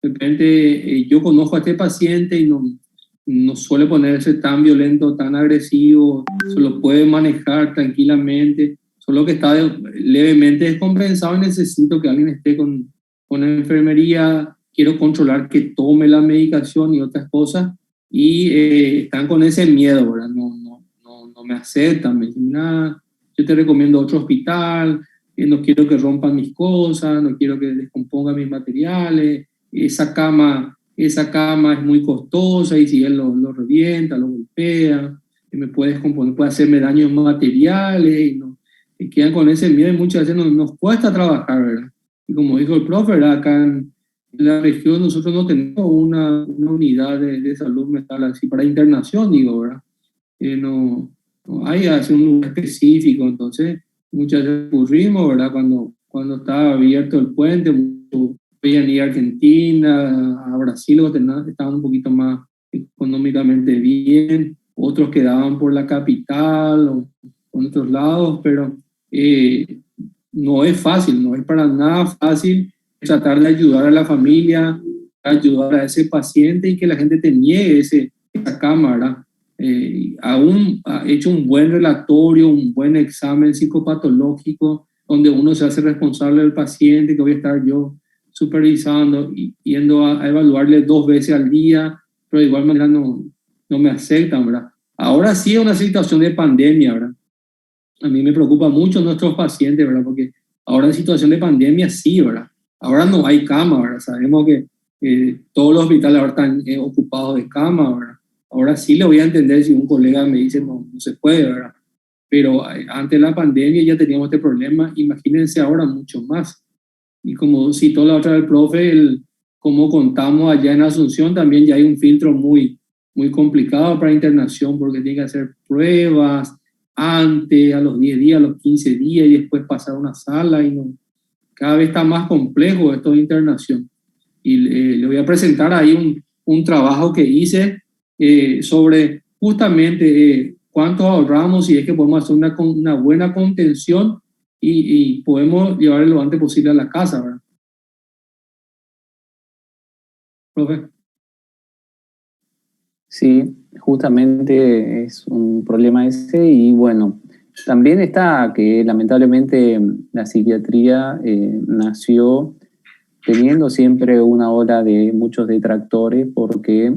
De repente yo conozco a este paciente y no suele ponerse tan violento, tan agresivo, se lo puede manejar tranquilamente, solo que está levemente descompensado y necesito que alguien esté con enfermería, quiero controlar que tome la medicación y otras cosas, y están con ese miedo, ¿verdad? No me aceptan, me dicen, nada, yo te recomiendo otro hospital, no quiero que rompan mis cosas, no quiero que descompongan mis materiales, esa cama es muy costosa y si él lo revienta, lo golpea, me puede descomponer, puede hacerme daños materiales, y quedan con ese miedo y muchas veces nos cuesta trabajar, ¿verdad? Y como dijo el profe, ¿verdad? Acá en la región nosotros no tenemos una unidad de salud mental así para internación, digo, ¿verdad? no hay así un lugar específico. Entonces, muchas veces recurrimos, ¿verdad? Cuando estaba abierto el puente, podían ir a Argentina, a Brasil, estaban un poquito más económicamente bien, otros quedaban por la capital o por otros lados, pero no es fácil, no es para nada fácil tratar de ayudar a la familia, ayudar a ese paciente y que la gente te niegue esa cama, ¿verdad? Aún ha hecho un buen relatorio, un buen examen psicopatológico, donde uno se hace responsable del paciente, que voy a estar yo supervisando y yendo a evaluarle 2 veces al día, pero de igual manera no me aceptan, ¿verdad? Ahora sí es una situación de pandemia, ¿verdad? A mí me preocupa mucho nuestros pacientes, ¿verdad? Porque ahora en situación de pandemia sí, ¿verdad? Ahora no hay cama, ¿verdad? Sabemos que todos los hospitales ahora están ocupados de cama, ¿verdad? Ahora sí le voy a entender si un colega me dice no se puede, ¿verdad? Pero antes de la pandemia ya teníamos este problema, imagínense ahora mucho más. Y como citó la otra vez el profe, como contamos allá en Asunción, también ya hay un filtro muy complicado para internación porque tiene que hacer pruebas antes, a los 10 días, a los 15 días y después pasar a una sala y cada vez está más complejo esto de internación. Y le voy a presentar ahí un trabajo que hice sobre justamente cuánto ahorramos y es que podemos hacer una buena contención y podemos llevar lo antes posible a la casa, ¿verdad? Profe. Sí, justamente es un problema ese y bueno, también está que lamentablemente la psiquiatría nació teniendo siempre una ola de muchos detractores porque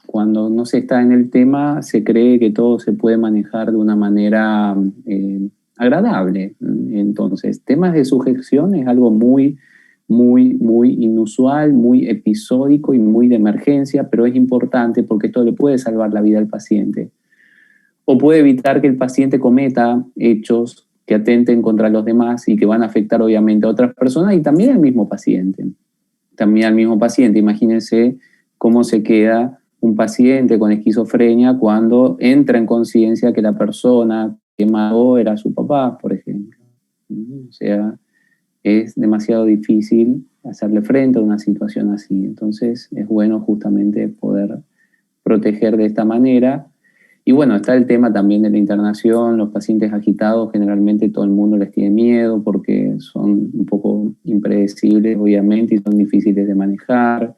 cuando no se está en el tema se cree que todo se puede manejar de una manera agradable. Entonces, temas de sujeción es algo muy inusual, muy episódico y muy de emergencia, pero es importante porque esto le puede salvar la vida al paciente o puede evitar que el paciente cometa hechos que atenten contra los demás y que van a afectar obviamente a otras personas y también al mismo paciente. También al mismo paciente, imagínense cómo se queda un paciente con esquizofrenia cuando entra en conciencia que la persona que mató era su papá, por ejemplo. O sea, es demasiado difícil hacerle frente a una situación así. Entonces es bueno justamente poder proteger de esta manera. Y bueno, está el tema también de la internación. Los pacientes agitados generalmente todo el mundo les tiene miedo porque son un poco impredecibles obviamente y son difíciles de manejar.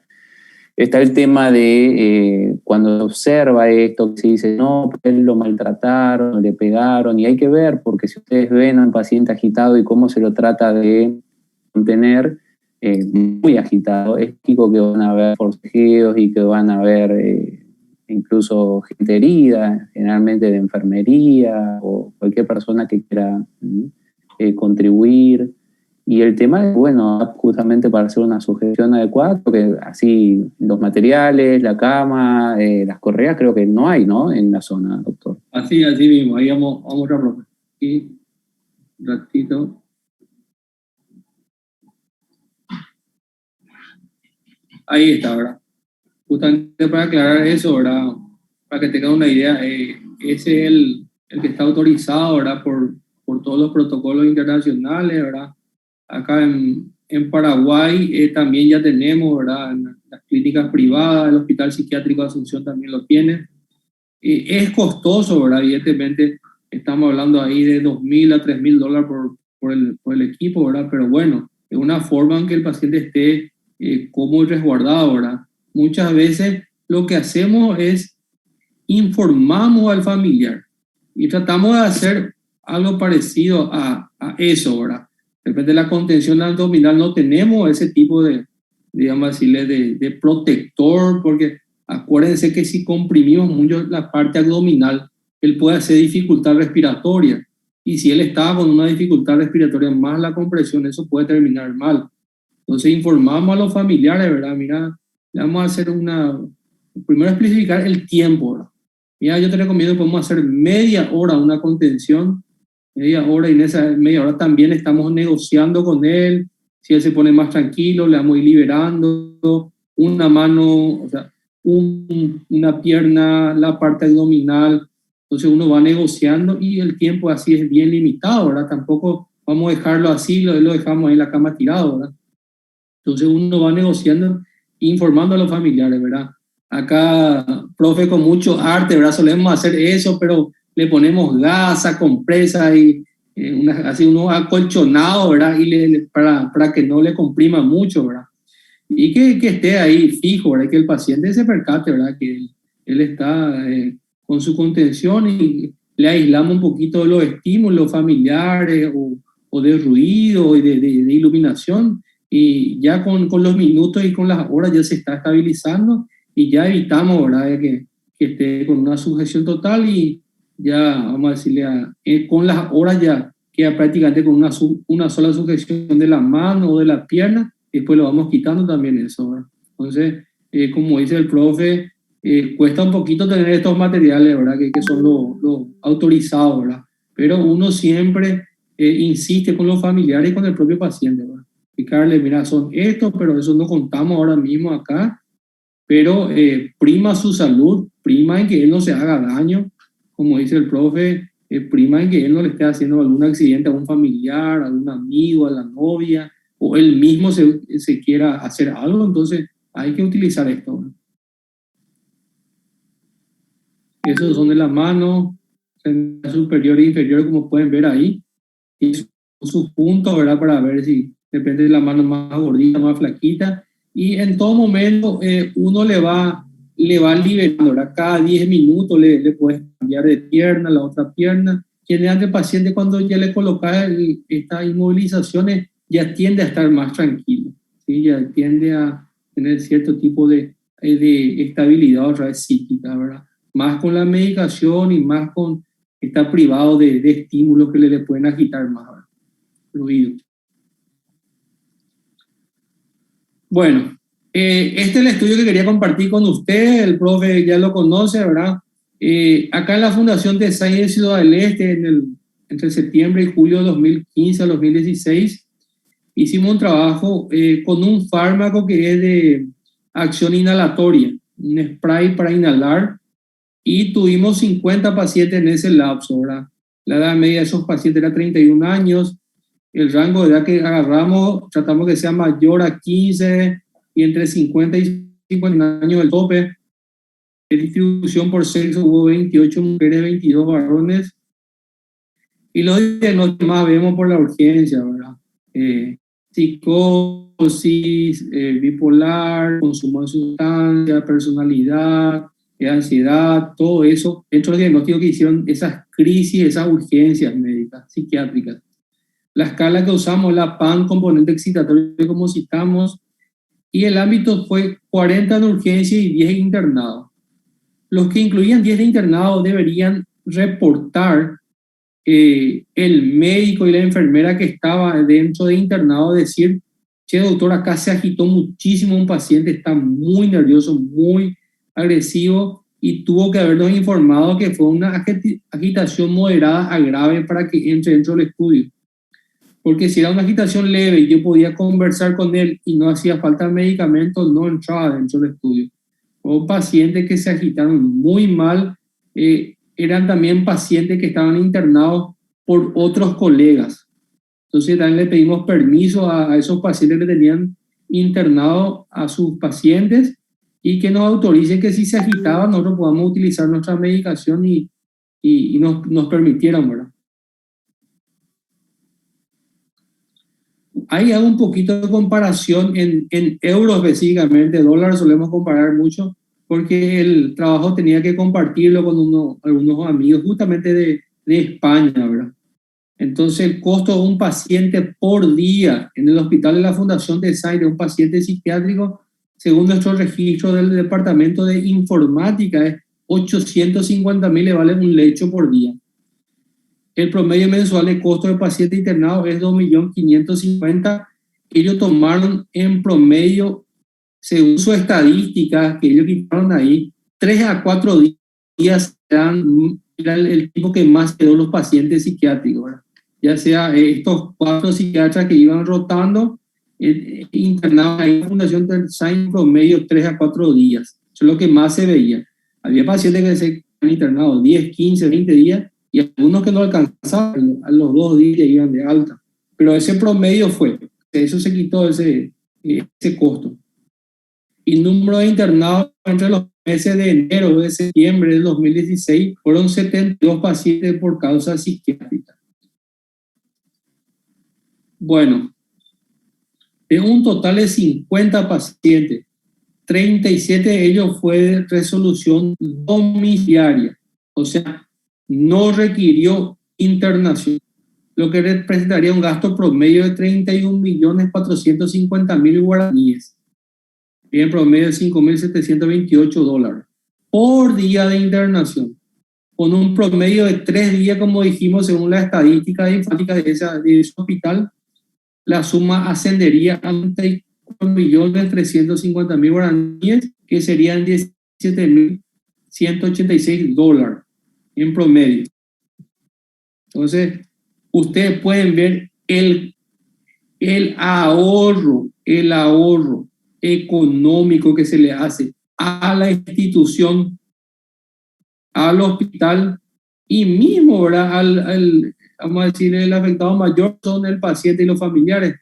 Está el tema de cuando se observa esto, que se dice, no, él lo maltrataron, le pegaron, y hay que ver, porque si ustedes ven a un paciente agitado y cómo se lo trata de contener, muy agitado, es lógico que van a haber forcejeos y que van a haber incluso gente herida, generalmente de enfermería o cualquier persona que quiera contribuir. Y el tema es, bueno, justamente para hacer una sujeción adecuada, porque así los materiales, la cama, las correas, creo que no hay, ¿no? En la zona, doctor. Así mismo, ahí vamos a otra profe. Y un ratito. Ahí está, ¿verdad? Justamente para aclarar eso, ¿verdad? Para que tengan una idea, ese es el que está autorizado, ¿verdad? Por todos los protocolos internacionales, ¿verdad? Acá en Paraguay también ya tenemos, ¿verdad? En las clínicas privadas, el Hospital Psiquiátrico de Asunción también lo tiene. Es costoso, ¿verdad? Evidentemente estamos hablando ahí de $2,000 a $3,000 por el equipo, ¿verdad? Pero bueno, es una forma en que el paciente esté cómodo y resguardado, ¿verdad? Muchas veces lo que hacemos es informamos al familiar y tratamos de hacer algo parecido a eso, ¿verdad? De repente la contención abdominal no tenemos ese tipo de, digamos así, de protector, porque acuérdense que si comprimimos mucho la parte abdominal, él puede hacer dificultad respiratoria. Y si él está con una dificultad respiratoria más la compresión, eso puede terminar mal. Entonces informamos a los familiares, ¿verdad? Mira, le vamos a hacer primero especificar el tiempo, ¿verdad? Mira, yo te recomiendo, podemos hacer media hora una contención, media hora, y en esa media hora también estamos negociando con él. Si él se pone más tranquilo, le vamos a ir liberando una mano, o sea, una pierna, la parte abdominal, Entonces uno va negociando y el tiempo así es bien limitado, ¿verdad? Tampoco vamos a dejarlo así, lo dejamos ahí en la cama tirado, ¿verdad? Entonces uno va negociando e informando a los familiares, ¿verdad? Acá, profe, con mucho arte, ¿verdad? Solemos hacer eso, pero le ponemos gasa, compresa y así uno acolchonado, ¿verdad? Y para que no le comprima mucho, ¿verdad? Y que esté ahí fijo, ¿verdad? Que el paciente se percate, ¿verdad? Que él está con su contención y le aislamos un poquito de los estímulos familiares o de ruido y de iluminación, y ya con los minutos y con las horas ya se está estabilizando y ya evitamos, ¿verdad? Que esté con una sujeción total y ya, vamos a decirle, con las horas ya queda prácticamente con una sola sujeción de la mano o de la pierna, y después lo vamos quitando también eso, ¿verdad? Entonces, como dice el profe, cuesta un poquito tener estos materiales, ¿verdad? Que son los autorizados, ¿verdad? Pero uno siempre insiste con los familiares y con el propio paciente, ¿verdad? Explicarle, mira, son estos, pero eso no contamos ahora mismo acá, pero prima su salud, prima en que él no se haga daño, como dice el profe, prima en que él no le esté haciendo algún accidente a un familiar, a un amigo, a la novia, o él mismo se quiera hacer algo, entonces hay que utilizar esto, ¿no? Esos son de la mano, superior e inferior, como pueden ver ahí, y sus puntos, ¿verdad? Para ver si depende de la mano más gordita, más flaquita, y en todo momento uno le va liberando, ¿verdad? Cada 10 minutos le puedes cambiar de pierna, la otra pierna. Generalmente el paciente, cuando ya le colocas estas inmovilizaciones, ya tiende a estar más tranquilo, ¿sí? Ya tiende a tener cierto tipo de estabilidad otra vez psíquica, ¿verdad? Más con la medicación y más con estar privado de estímulos que le pueden agitar más, ¿verdad? Fluido. Bueno, este es el estudio que quería compartir con usted, el profe ya lo conoce, ¿verdad? Acá en la Fundación de Design de Ciudad del Este, entre septiembre y julio de 2015 a 2016, hicimos un trabajo con un fármaco que es de acción inhalatoria, un spray para inhalar, y tuvimos 50 pacientes en ese lapso, ¿verdad? La edad media de esos pacientes era 31 años, el rango de edad que agarramos, tratamos que sea mayor a 15 y entre 50 y 50 años el tope. De distribución por sexo hubo 28 mujeres, 22 varones. Y los diagnósticos más vemos por la urgencia, ¿verdad? Psicosis, bipolar, consumo de sustancias, personalidad, ansiedad, todo eso, dentro del diagnóstico que hicieron esas crisis, esas urgencias médicas, psiquiátricas. La escala que usamos, la PAN, componente excitatorio, como citamos, y el ámbito fue 40 en urgencia y 10 internados. Los que incluían 10 de internados deberían reportar el médico y la enfermera que estaba dentro de internado, decir, che, doctor, acá se agitó muchísimo un paciente, está muy nervioso, muy agresivo, y tuvo que habernos informado que fue una agitación moderada a grave para que entre dentro del estudio. Porque si era una agitación leve y yo podía conversar con él y no hacía falta medicamentos, no entraba dentro del estudio. O pacientes que se agitaron muy mal, eran también pacientes que estaban internados por otros colegas. Entonces también le pedimos permiso a esos pacientes que tenían internado a sus pacientes y que nos autoricen que si se agitaban nosotros podamos utilizar nuestra medicación y nos permitieran, ¿verdad? Ahí hago un poquito de comparación en euros específicamente, dólares solemos comparar mucho porque el trabajo tenía que compartirlo con algunos amigos justamente de España, ¿verdad? Entonces el costo de un paciente por día en el hospital de la Fundación Design de un paciente psiquiátrico, según nuestro registro del departamento de informática, es 850.000, le vale un lecho por día. El promedio mensual de costo de paciente internado es 2.550.000. Ellos tomaron en promedio, según su estadística que ellos quitaron ahí, 3 a 4 días era el tiempo que más quedó los pacientes psiquiátricos, ¿verdad? Ya sea estos 4 psiquiatras que iban rotando, internados en la Fundación Design, promedio 3 a 4 días. Eso es lo que más se veía. Había pacientes que se internados 10, 15, 20 días, y algunos que no alcanzaban, a los 2 días iban de alta. Pero ese promedio fue, eso se quitó ese costo. Y número de internados entre los meses de enero de septiembre del 2016 fueron 72 pacientes por causa psiquiátrica. Bueno, de un total de 50 pacientes, 37 de ellos fue de resolución domiciliaria, o sea, no requirió internación, lo que representaría un gasto promedio de 31.450.000 guaraníes, en promedio de $5.728 por día de internación, con un promedio de 3 días, como dijimos, según la estadística de informática de ese hospital. La suma ascendería a 34.350.000 guaraníes, que serían $17.186 en promedio. Entonces, ustedes pueden ver el ahorro económico que se le hace a la institución, al hospital y mismo, ¿verdad? Vamos a decir, el afectado mayor son el paciente y los familiares.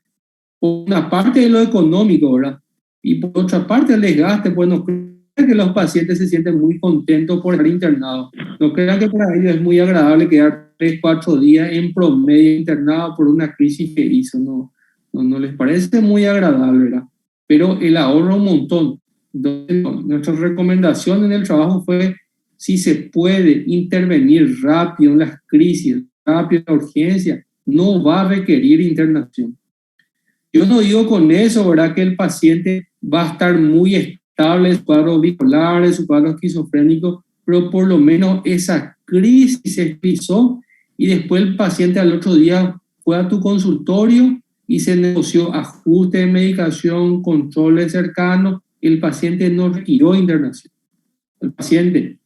Por una parte de lo económico, ¿verdad? Y por otra parte el desgaste, pues no crean que los pacientes se sienten muy contentos por estar internados. No crean que para ellos es muy agradable quedar 3, 4 días en promedio internado por una crisis que hizo. No les parece muy agradable, ¿verdad? Pero el ahorro un montón. Entonces, nuestra recomendación en el trabajo fue, si se puede intervenir rápido en las crisis, rápido en la urgencia, no va a requerir internación. Yo no digo con eso, ¿verdad?, que el paciente va a estar muy estable en su cuadro bipolar, en su cuadro esquizofrénico, pero por lo menos esa crisis se expresó y después el paciente al otro día fue a tu consultorio y se negoció ajuste de medicación, controles cercanos, el paciente no requirió internación. El paciente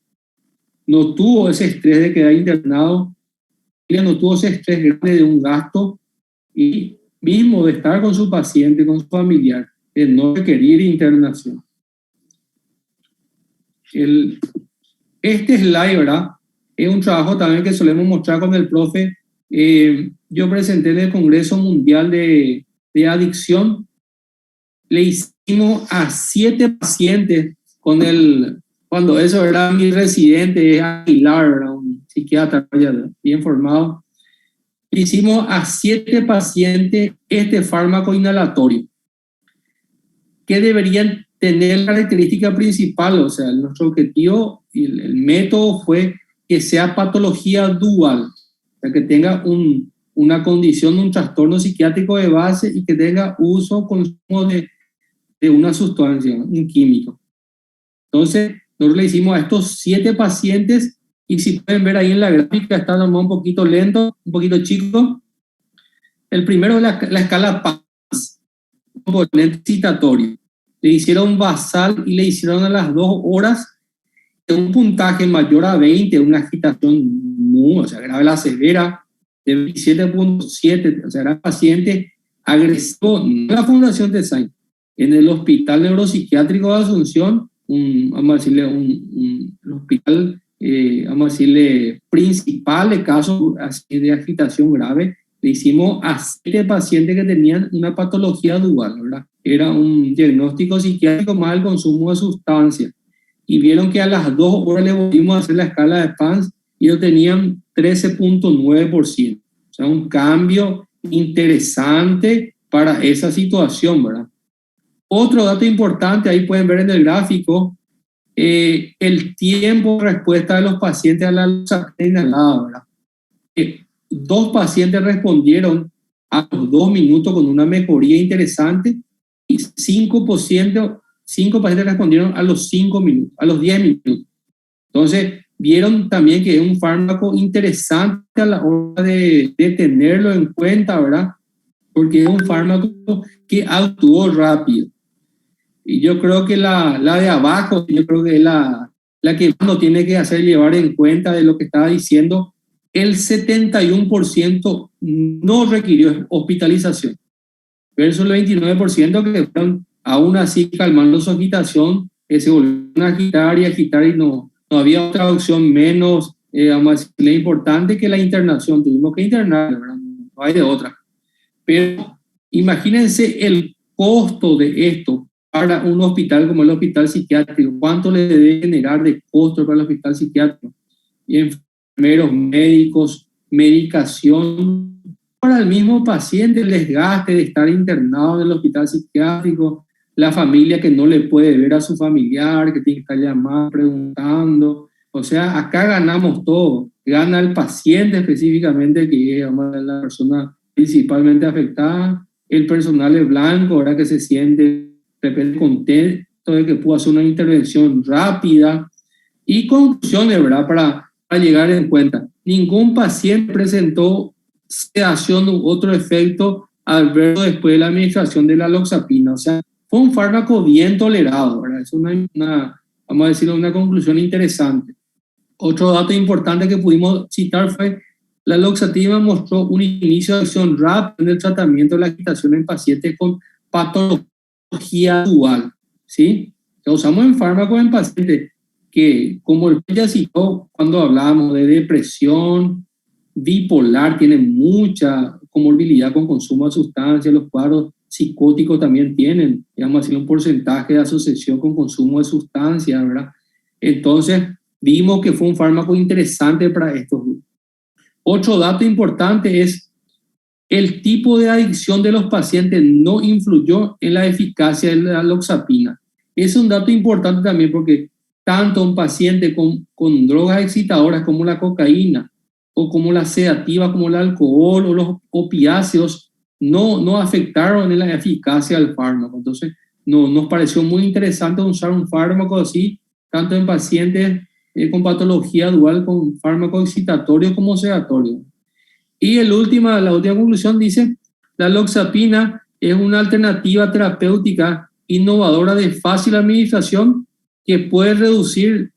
no tuvo ese estrés de quedar internado, no tuvo ese estrés grande de un gasto y mismo de estar con su paciente, con su familiar, de no requerir internación. Este slide, ¿verdad?, es un trabajo también que solemos mostrar con el profe. Yo presenté en el Congreso Mundial de Adicción. Le hicimos a 7 pacientes cuando eso era mi residente, es Aguilar, ¿verdad?, un psiquiatra ya bien formado. Le hicimos a 7 pacientes este fármaco inhalatorio, que deberían tener la característica principal, o sea, nuestro objetivo y el método fue que sea patología dual, o sea, que tenga una condición, un trastorno psiquiátrico de base y que tenga uso, consumo de una sustancia, un químico. Entonces, nosotros le hicimos a estos 7 pacientes, y si pueden ver ahí en la gráfica, está un poquito lento, un poquito chico. El primero es la escala PANSS, componente citatorio. Le hicieron basal y le hicieron a las 2 horas un puntaje mayor a 20, una agitación muy, o sea, grave la severa, de 27.7, o sea, era paciente agresivo, en la Fundación de Sainz, en el Hospital Neuropsiquiátrico de Asunción, vamos a decirle, un hospital, vamos a decirle, principal de casos así de agitación grave. Le hicimos a 7 pacientes que tenían una patología dual, ¿verdad? Era un diagnóstico psiquiátrico más el consumo de sustancias. Y vieron que a las 2 horas le volvimos a hacer la escala de PANSS y ellos tenían 13.9%. O sea, un cambio interesante para esa situación, ¿verdad? Otro dato importante, ahí pueden ver en el gráfico, el tiempo de respuesta de los pacientes a la losartana inhalada, ¿verdad? 2 pacientes respondieron a los 2 minutos con una mejoría interesante y 5 pacientes respondieron a los 5 minutos, a los 10 minutos. Entonces, vieron también que es un fármaco interesante a la hora de tenerlo en cuenta, ¿verdad? Porque es un fármaco que actuó rápido. Y yo creo que la de abajo, yo creo que es la que uno tiene que hacer llevar en cuenta de lo que estaba diciendo. El 71% no requirió hospitalización, versus el 29% que fueron aún así calmando su agitación, que se volvieron a agitar y no no había otra opción menos, vamos a decirle, importante que la internación. Tuvimos que internar, ¿verdad? No hay de otra. Pero imagínense el costo de esto para un hospital como el hospital psiquiátrico. ¿Cuánto le debe generar de costo para el hospital psiquiátrico? Y enfermeros, médicos, medicación. Para el mismo paciente, el desgaste de estar internado en el hospital psiquiátrico, la familia que no le puede ver a su familiar, que tiene que estar llamando, preguntando. O sea, acá ganamos todo. Gana el paciente específicamente, que es la persona principalmente afectada, el personal es blanco, ahora que se siente de repente contento de que pudo hacer una intervención rápida. Y conclusiones, ¿verdad? Para llegar en cuenta. Ningún paciente presentó sedación u otro efecto adverso después de la administración de la loxapina. O sea, fue un fármaco bien tolerado, ¿verdad? Es vamos a decirlo, una conclusión interesante. Otro dato importante que pudimos citar fue la loxatina mostró un inicio de acción rápida en el tratamiento de la agitación en pacientes con patología dual, ¿sí? Que usamos en fármacos en pacientes que, como el ya citó cuando hablábamos de depresión bipolar, tienen mucha comorbilidad con consumo de sustancias, los cuadros psicóticos también tienen, digamos así, un porcentaje de asociación con consumo de sustancias, ¿verdad? Entonces, vimos que fue un fármaco interesante para estos grupos. Otro dato importante es el tipo de adicción de los pacientes no influyó en la eficacia de la loxapina. Es un dato importante también porque tanto un paciente con drogas excitadoras como la cocaína o como la sedativa, como el alcohol o los opiáceos no afectaron en la eficacia del fármaco. Entonces, nos pareció muy interesante usar un fármaco así, tanto en pacientes con patología dual, con fármaco excitatorio como sedatorio. Y la última conclusión dice, la loxapina es una alternativa terapéutica innovadora de fácil administración que puede reducir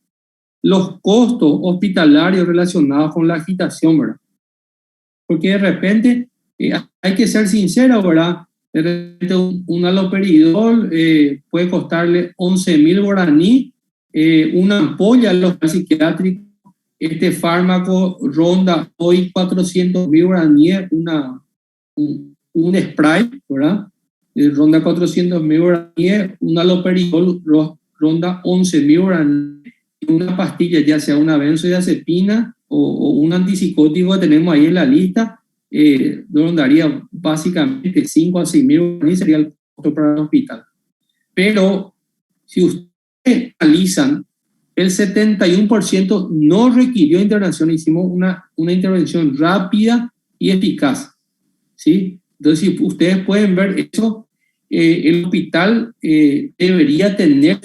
los costos hospitalarios relacionados con la agitación, ¿verdad? Porque de repente hay que ser sincero, ¿verdad? De repente un haloperidol puede costarle 11.000 guaraní, una ampolla en los psiquiátricos. Este fármaco ronda hoy 400.000 guaraníes, un spray, ¿verdad? Ronda 400.000 guaraníes, un haloperidol ronda 11.000 guaraníes, una pastilla, ya sea una benzodiazepina o un antipsicótico que tenemos ahí en la lista, rondaría básicamente 5 a 6.000 guaraníes, sería el costo para el hospital. Pero si ustedes analizan, el 71% no requirió internación, hicimos una intervención rápida y eficaz, ¿sí? Entonces, si ustedes pueden ver eso, el hospital debería tener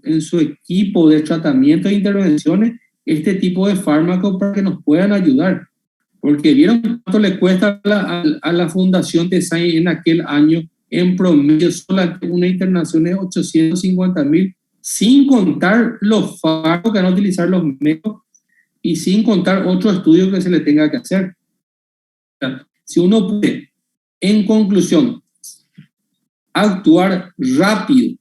en su equipo de tratamiento e intervenciones este tipo de fármacos para que nos puedan ayudar. Porque vieron cuánto le cuesta a la Fundación TESAI en aquel año, en promedio, solo una internación de 850.000, sin contar los fármacos que van a utilizar los médicos y sin contar otro estudio que se le tenga que hacer. Si uno puede, en conclusión, actuar rápido,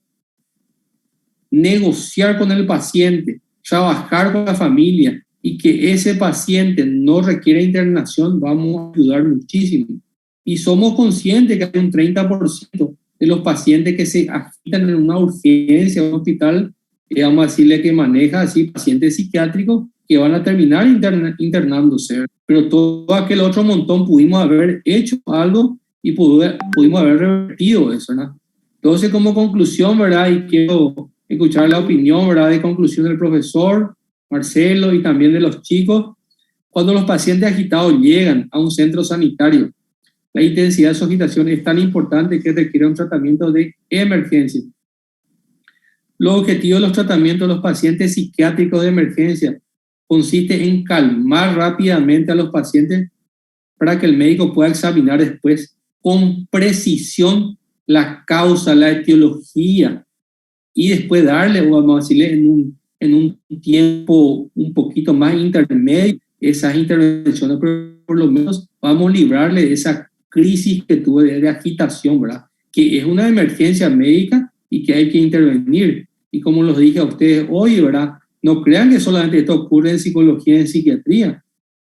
negociar con el paciente, trabajar con la familia y que ese paciente no requiera internación, vamos a ayudar muchísimo. Y somos conscientes que hay un 30% de los pacientes que se agitan en una urgencia, un hospital, vamos a decirle que maneja así pacientes psiquiátricos que van a terminar internándose. Pero todo aquel otro montón pudimos haber hecho algo y pudimos haber revertido eso, ¿no? Entonces, como conclusión, ¿verdad? Y quiero escuchar la opinión, ¿verdad? De conclusión del profesor Marcelo y también de los chicos. Cuando los pacientes agitados llegan a un centro sanitario, la intensidad de su agitación es tan importante que requiere un tratamiento de emergencia. Los objetivos de los tratamientos de los pacientes psiquiátricos de emergencia consiste en calmar rápidamente a los pacientes para que el médico pueda examinar después con precisión la causa, la etiología y después darle, vamos a decirle, en un tiempo un poquito más intermedio esas intervenciones, pero por lo menos vamos a librarle de esa crisis que tuve de agitación, ¿verdad? Que es una emergencia médica y que hay que intervenir. Y como los dije a ustedes hoy, ¿verdad? No crean que solamente esto ocurre en psicología y en psiquiatría.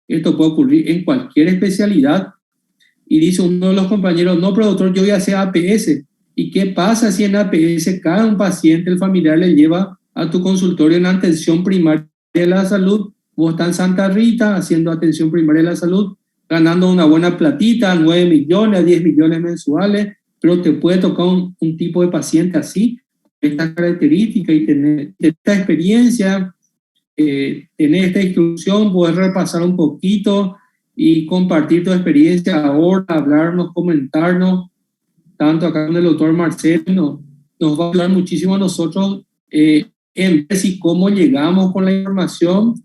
Esto puede ocurrir en cualquier especialidad. Y dice uno de los compañeros, no, pero doctor, yo voy a hacer APS. ¿Y qué pasa si en APS cada un paciente, el familiar, le lleva a tu consultorio en atención primaria de la salud? Vos estás en Santa Rita haciendo atención primaria de la salud, ganando una buena platita, 9 millones, 10 millones mensuales, pero te puede tocar un tipo de paciente así, esta característica y tener esta experiencia, tener esta instrucción, poder repasar un poquito y compartir tu experiencia ahora, hablarnos, comentarnos, tanto acá con el doctor Marcelo, nos va a ayudar muchísimo a nosotros en ver si cómo llegamos con la información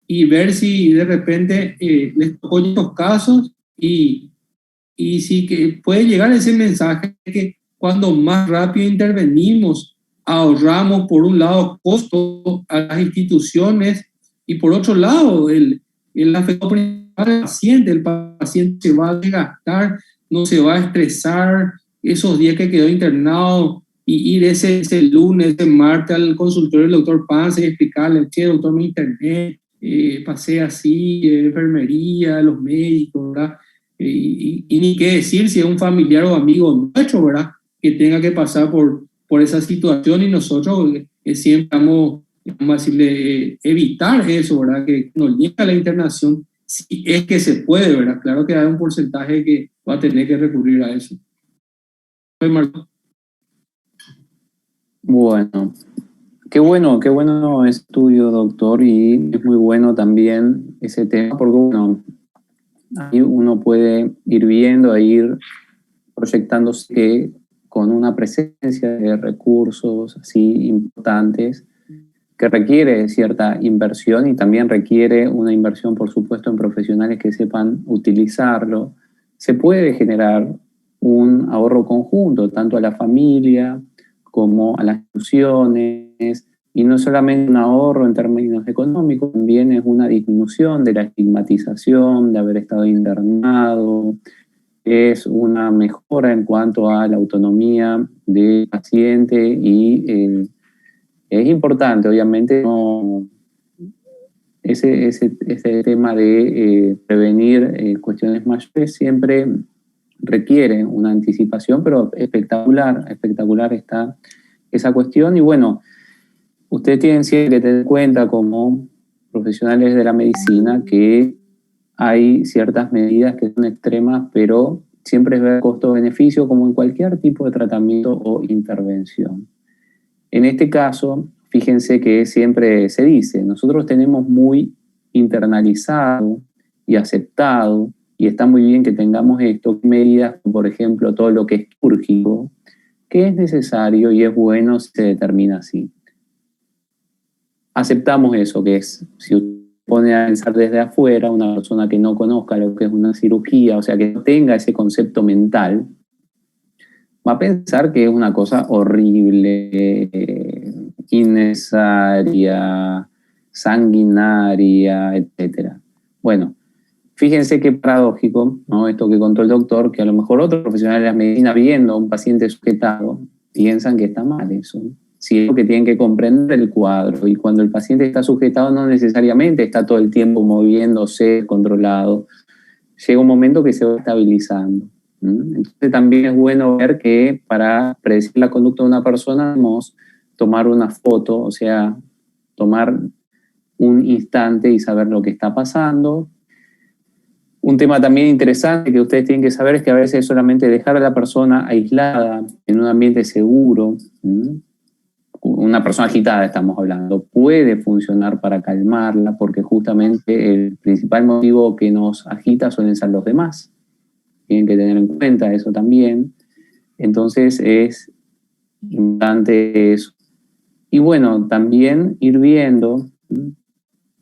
y ver si de repente les tocó estos casos y si que puede llegar ese mensaje que cuando más rápido intervenimos, ahorramos por un lado costos a las instituciones y por otro lado el afectado principal, el paciente se va a desgastar, no se va a estresar esos días que quedó internado y ir ese lunes, ese martes al consultorio del doctor Pance y explicarle, che, doctor, me interné, pasé así, enfermería, los médicos, ¿verdad? Y ni qué decir si es un familiar o amigo nuestro, ¿verdad? Que tenga que pasar por esa situación y nosotros siempre vamos a decirle, evitar eso, ¿verdad? Que nos llegue a la internación, si es que se puede, ¿verdad? Claro que hay un porcentaje que va a tener que recurrir a eso. Bueno, qué bueno estudio, doctor, y es muy bueno también ese tema, porque bueno, ahí uno puede ir viendo, ir proyectándose que con una presencia de recursos así importantes, que requiere cierta inversión y también requiere una inversión, por supuesto, en profesionales que sepan utilizarlo, se puede generar un ahorro conjunto, tanto a la familia como a las instituciones, y no solamente un ahorro en términos económicos, también es una disminución de la estigmatización de haber estado internado, es una mejora en cuanto a la autonomía del paciente y es importante, obviamente, no, ese tema de prevenir cuestiones mayores siempre requiere una anticipación, pero espectacular está esa cuestión. Y bueno, ustedes tienen siempre que tener en cuenta como profesionales de la medicina que hay ciertas medidas que son extremas, pero siempre es ver costo-beneficio como en cualquier tipo de tratamiento o intervención. En este caso, fíjense que siempre se dice, nosotros tenemos muy internalizado y aceptado, y está muy bien que tengamos esto, medidas, por ejemplo, todo lo que es quirúrgico, que es necesario y es bueno si se determina así. Aceptamos eso, que es, si usted pone a pensar desde afuera, una persona que no conozca lo que es una cirugía, o sea, que no tenga ese concepto mental, va a pensar que es una cosa horrible, innecesaria, sanguinaria, etc. Bueno, fíjense qué paradójico, ¿no? Esto que contó el doctor, que a lo mejor otros profesionales de la medicina viendo a un paciente sujetado piensan que está mal eso. Si es que tienen que comprender el cuadro, y cuando el paciente está sujetado no necesariamente está todo el tiempo moviéndose, controlado. Llega un momento que se va estabilizando. Entonces también es bueno ver que para predecir la conducta de una persona debemos tomar una foto, o sea, tomar un instante y saber lo que está pasando. Un tema también interesante que ustedes tienen que saber es que a veces solamente dejar a la persona aislada en un ambiente seguro, una persona agitada estamos hablando, puede funcionar para calmarla, porque justamente el principal motivo que nos agita suelen ser los demás. Tienen que tener en cuenta eso también. Entonces es importante eso. Y bueno, también ir viendo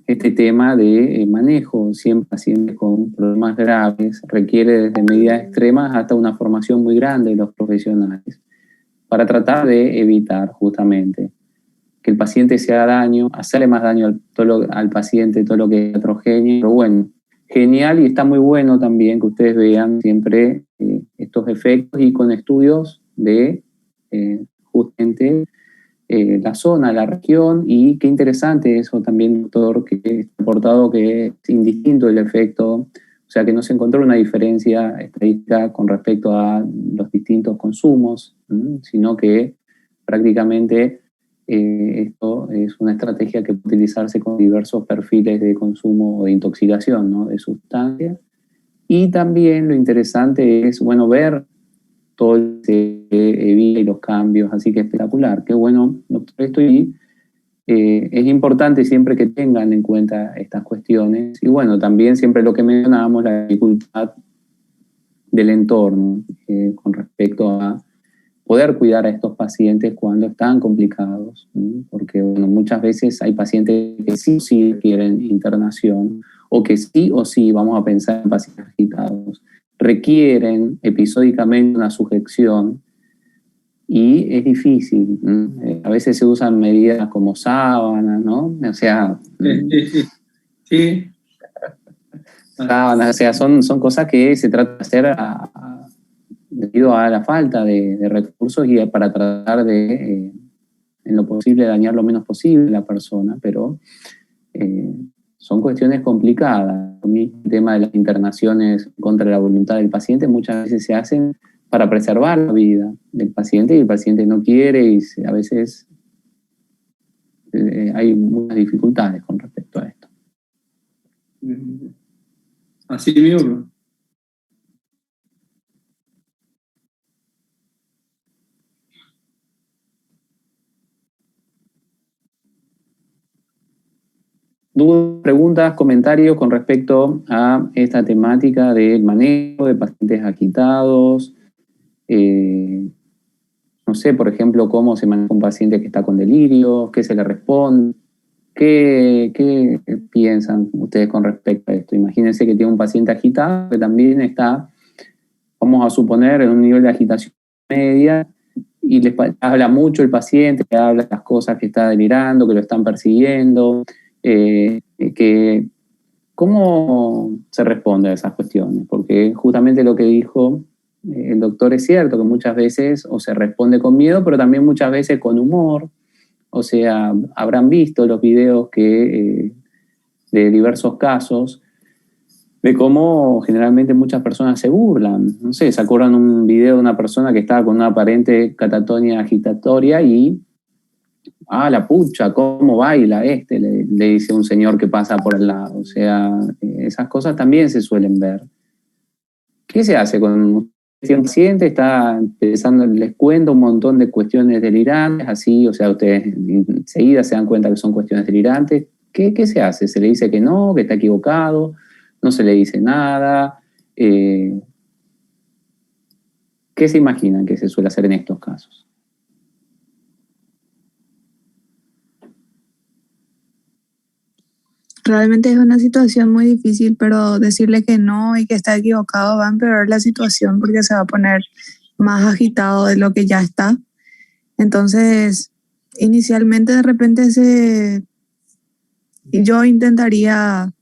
este tema de manejo, siempre pacientes con problemas graves, requiere desde medidas extremas hasta una formación muy grande de los profesionales, para tratar de evitar justamente que el paciente se haga daño, hacerle más daño al paciente, todo lo que es iatrogénico. Pero bueno, genial, y está muy bueno también que ustedes vean siempre estos efectos y con estudios de justamente la zona, la región, y qué interesante eso también, doctor, que ha aportado que es indistinto el efecto, o sea, que no se encontró una diferencia estadística con respecto a los distintos consumos, sino que prácticamente esto es una estrategia que puede utilizarse con diversos perfiles de consumo o de intoxicación, ¿no?, de sustancias. Y también lo interesante es, bueno, ver todo el que evita y los cambios, así que espectacular. Qué bueno, doctor, esto y es importante siempre que tengan en cuenta estas cuestiones. Y bueno, también siempre lo que mencionábamos, la dificultad del entorno con respecto a poder cuidar a estos pacientes cuando están complicados, ¿sí? Porque bueno, muchas veces hay pacientes que sí o sí requieren internación, o que sí o sí, vamos a pensar en pacientes agitados, requieren episódicamente una sujeción, y es difícil. A veces se usan medidas como sábanas, ¿no? O sea, Sí. sábanas, o sea, son cosas que se trata de hacer debido a la falta de recursos y para tratar de, en lo posible, dañar lo menos posible a la persona, pero son cuestiones complicadas. El tema de las internaciones contra la voluntad del paciente muchas veces se hacen para preservar la vida del paciente y el paciente no quiere y a veces hay muchas dificultades con respecto a esto. Así mismo. Dudas, preguntas, comentarios con respecto a esta temática del manejo de pacientes agitados. No sé, por ejemplo, cómo se maneja un paciente que está con delirios, qué se le responde. ¿Qué piensan ustedes con respecto a esto? Imagínense que tiene un paciente agitado que también está, vamos a suponer, en un nivel de agitación media, y les habla mucho el paciente, le habla de las cosas que está delirando, que lo están persiguiendo. ¿Cómo se responde a esas cuestiones? Porque justamente lo que dijo el doctor es cierto, que muchas veces o se responde con miedo, pero también muchas veces con humor. O sea, habrán visto los videos de diversos casos de cómo generalmente muchas personas se burlan. No sé, se acuerdan un video de una persona que estaba con una aparente catatonia agitatoria y la pucha, cómo baila le dice un señor que pasa por el lado. O sea, esas cosas también se suelen ver. ¿Qué se hace con un paciente? Está empezando, les cuento un montón de cuestiones delirantes, así, o sea, ustedes enseguida se dan cuenta que son cuestiones delirantes. ¿Qué se hace? ¿Se le dice que no, que está equivocado? ¿No se le dice nada? ¿Qué se imaginan que se suele hacer en estos casos? Realmente es una situación muy difícil, pero decirle que no y que está equivocado va a empeorar la situación porque se va a poner más agitado de lo que ya está. Entonces, inicialmente de repente yo intentaría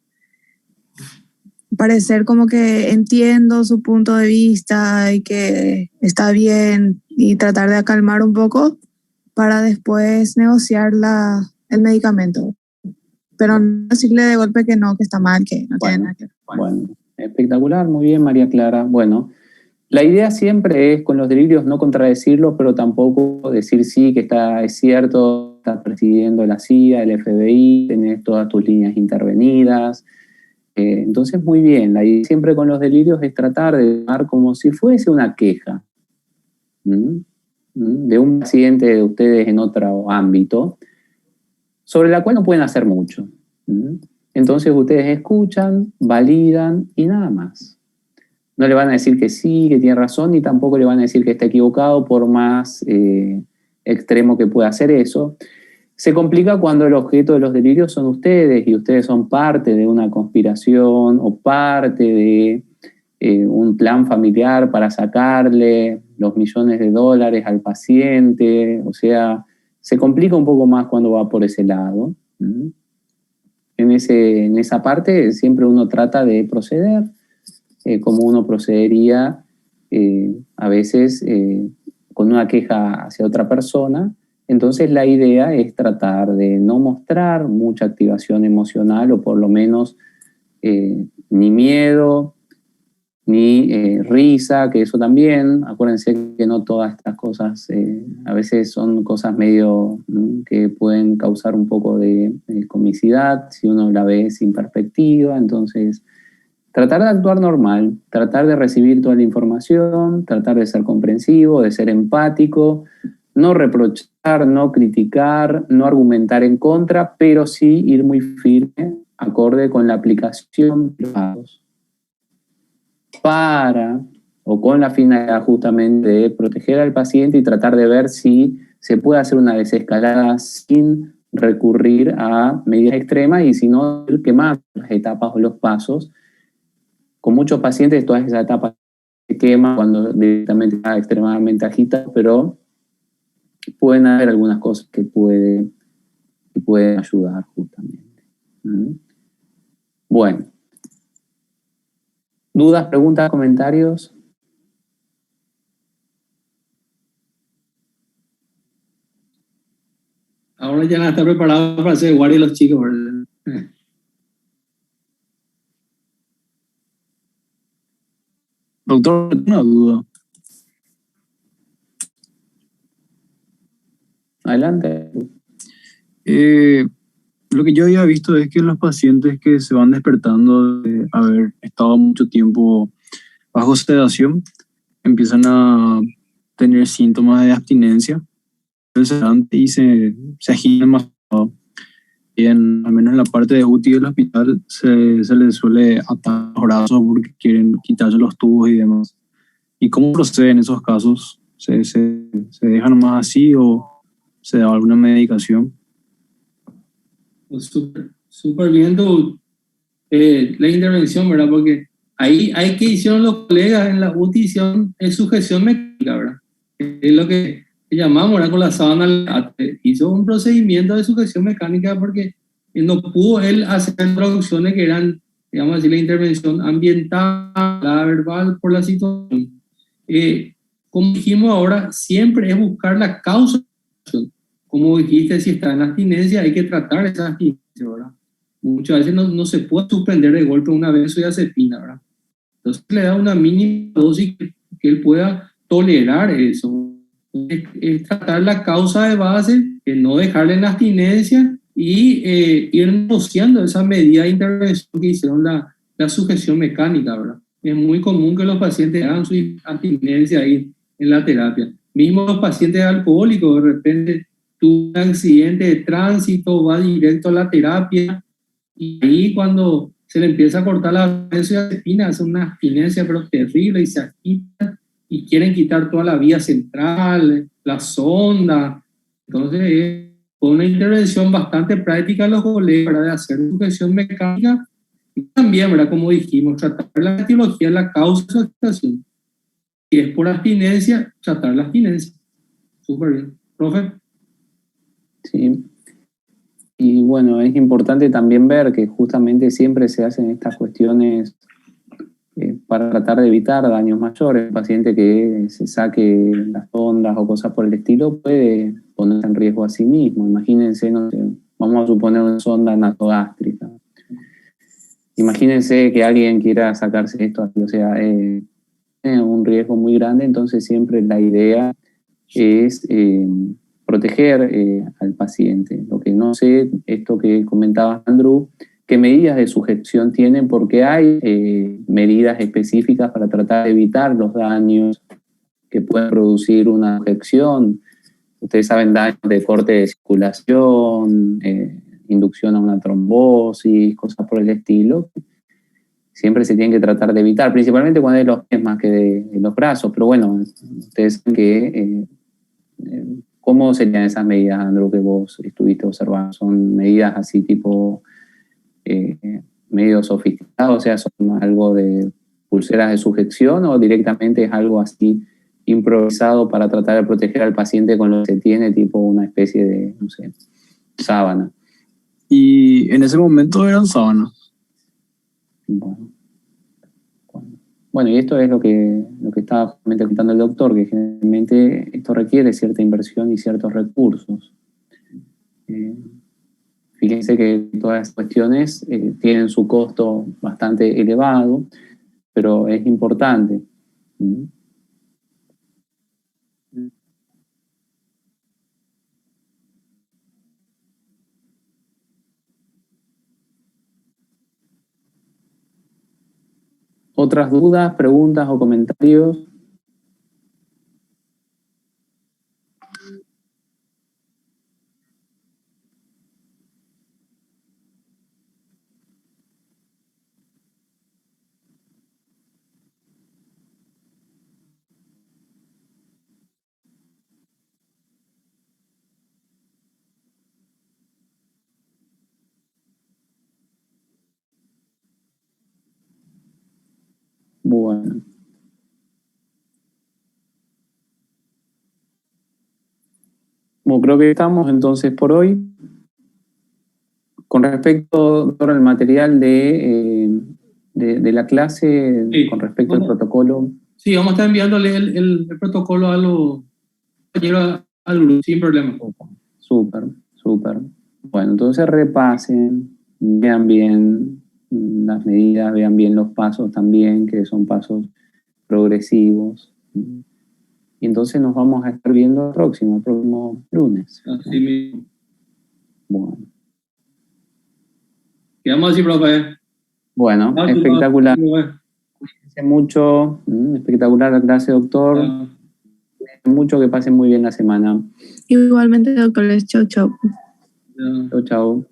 parecer como que entiendo su punto de vista y que está bien y tratar de acalmar un poco para después negociar el medicamento. Pero no decirle de golpe que no, que está mal, que no tiene nada que ver. Bueno, espectacular, muy bien, María Clara. Bueno, la idea siempre es con los delirios no contradecirlos, pero tampoco decir sí, que es cierto, estás presidiendo la CIA, el FBI, tenés todas tus líneas intervenidas. Entonces, muy bien, la idea siempre con los delirios es tratar de tomar como si fuese una queja de un paciente de ustedes en otro ámbito, sobre la cual no pueden hacer mucho. Entonces ustedes escuchan, validan y nada más. No le van a decir que sí, que tiene razón, ni tampoco le van a decir que está equivocado, por más extremo que pueda hacer eso. Se complica cuando el objeto de los delirios son ustedes y ustedes son parte de una conspiración o parte de un plan familiar para sacarle los millones de dólares al paciente. O sea, se complica un poco más cuando va por ese lado. En esa parte siempre uno trata de proceder como uno procedería a veces con una queja hacia otra persona, Entonces la idea es tratar de no mostrar mucha activación emocional o por lo menos ni miedo, ni risa, que eso también, acuérdense que no todas estas cosas, a veces son cosas medio que pueden causar un poco de comicidad si uno la ve sin perspectiva. Entonces tratar de actuar normal, tratar de recibir toda la información, tratar de ser comprensivo, de ser empático, no reprochar, no criticar, no argumentar en contra, pero sí ir muy firme, acorde con la aplicación de los pasos, para o con la finalidad justamente de proteger al paciente y tratar de ver si se puede hacer una desescalada sin recurrir a medidas extremas y si no, ir quemando las etapas o los pasos. Con muchos pacientes todas esas etapas se queman cuando directamente está extremadamente agitado, pero pueden haber algunas cosas que pueden ayudar justamente. Bueno. ¿Dudas, preguntas, comentarios? Ahora ya no está preparado para hacer guardia los chicos, ¿verdad? Doctor, una duda. Adelante. Lo que yo había visto es que los pacientes que se van despertando de haber estado mucho tiempo bajo sedación empiezan a tener síntomas de abstinencia y se agitan más. Al menos en la parte de UTI del hospital se les suele atar los brazos porque quieren quitarse los tubos y demás. ¿Y cómo procede en esos casos? ¿Se dejan más así o se da alguna medicación? Pues súper bien la intervención, ¿verdad? Porque ahí hay que hicieron los colegas en la UTI, hicieron sujeción mecánica, ¿verdad? Es lo que llamamos, ¿verdad? Con la sábana, hizo un procedimiento de sujeción mecánica porque no pudo él hacer introducciones que eran, digamos así, la intervención ambiental, la verbal, por la situación. Como dijimos ahora, siempre es buscar la causa. Como dijiste, si está en abstinencia, hay que tratar esa abstinencia, ¿verdad? Muchas veces no se puede suspender de golpe una benzodiazepina, ¿verdad? Entonces le da una mínima dosis que él pueda tolerar eso. Es tratar la causa de base, no dejarle en abstinencia y ir negociando esa medida de intervención que hicieron la sujeción mecánica, ¿verdad? Es muy común que los pacientes hagan su abstinencia ahí en la terapia. Mismo los pacientes alcohólicos, de repente tuvo un accidente de tránsito, va directo a la terapia y ahí cuando se le empieza a cortar la benzodiazepina, hace una abstinencia pero terrible y se agita y quieren quitar toda la vía central, la sonda. Entonces fue una intervención bastante práctica a los colegas, ¿verdad? De hacer sujeción mecánica y también, ¿verdad? Como dijimos, tratar la etiología, la causa de su agitación. Si es por abstinencia, tratar la abstinencia. Súper bien. Profe. Sí. Y bueno, es importante también ver que justamente siempre se hacen estas cuestiones para tratar de evitar daños mayores. Un paciente que se saque las ondas o cosas por el estilo puede ponerse en riesgo a sí mismo. Imagínense, no sé, vamos a suponer una sonda nasogástrica. Imagínense que alguien quiera sacarse esto, o sea, un riesgo muy grande, entonces siempre la idea es proteger al paciente. Lo que no sé, esto que comentaba Andrew, qué medidas de sujeción tienen, porque hay medidas específicas para tratar de evitar los daños que puede producir una sujeción. Ustedes saben, daños de corte de circulación, inducción a una trombosis, cosas por el estilo. Siempre se tienen que tratar de evitar, principalmente cuando es de los pies más que de los brazos. Pero bueno, ustedes saben que ¿cómo serían esas medidas, Andrew, que vos estuviste observando? ¿Son medidas así tipo medio sofisticadas? O sea, ¿son algo de pulseras de sujeción o directamente es algo así improvisado para tratar de proteger al paciente con lo que se tiene, tipo una especie de, no sé, sábana? Y en ese momento eran sábanas. Bueno, y esto es lo que estaba justamente comentando el doctor, que generalmente esto requiere cierta inversión y ciertos recursos. Fíjense que todas estas cuestiones tienen su costo bastante elevado, pero es importante. ¿Otras dudas, preguntas o comentarios? Bueno. Bueno, creo que estamos entonces por hoy. Con respecto, doctor, al material de la clase, Sí, con respecto al protocolo. Sí, vamos a estar enviándole el protocolo a los compañeros al grupo, sin problema. Súper, súper. Bueno, entonces repasen, vean bien las medidas, vean bien los pasos también, que son pasos progresivos. Y entonces nos vamos a estar viendo el próximo lunes. Así mismo. Bueno. Quedamos así, profe. Bueno, espectacular. Cuídense mucho. Espectacular la clase, doctor. Cuídense mucho, que pasen muy bien la semana. Igualmente, doctores. Chau, chau. Chau, chau.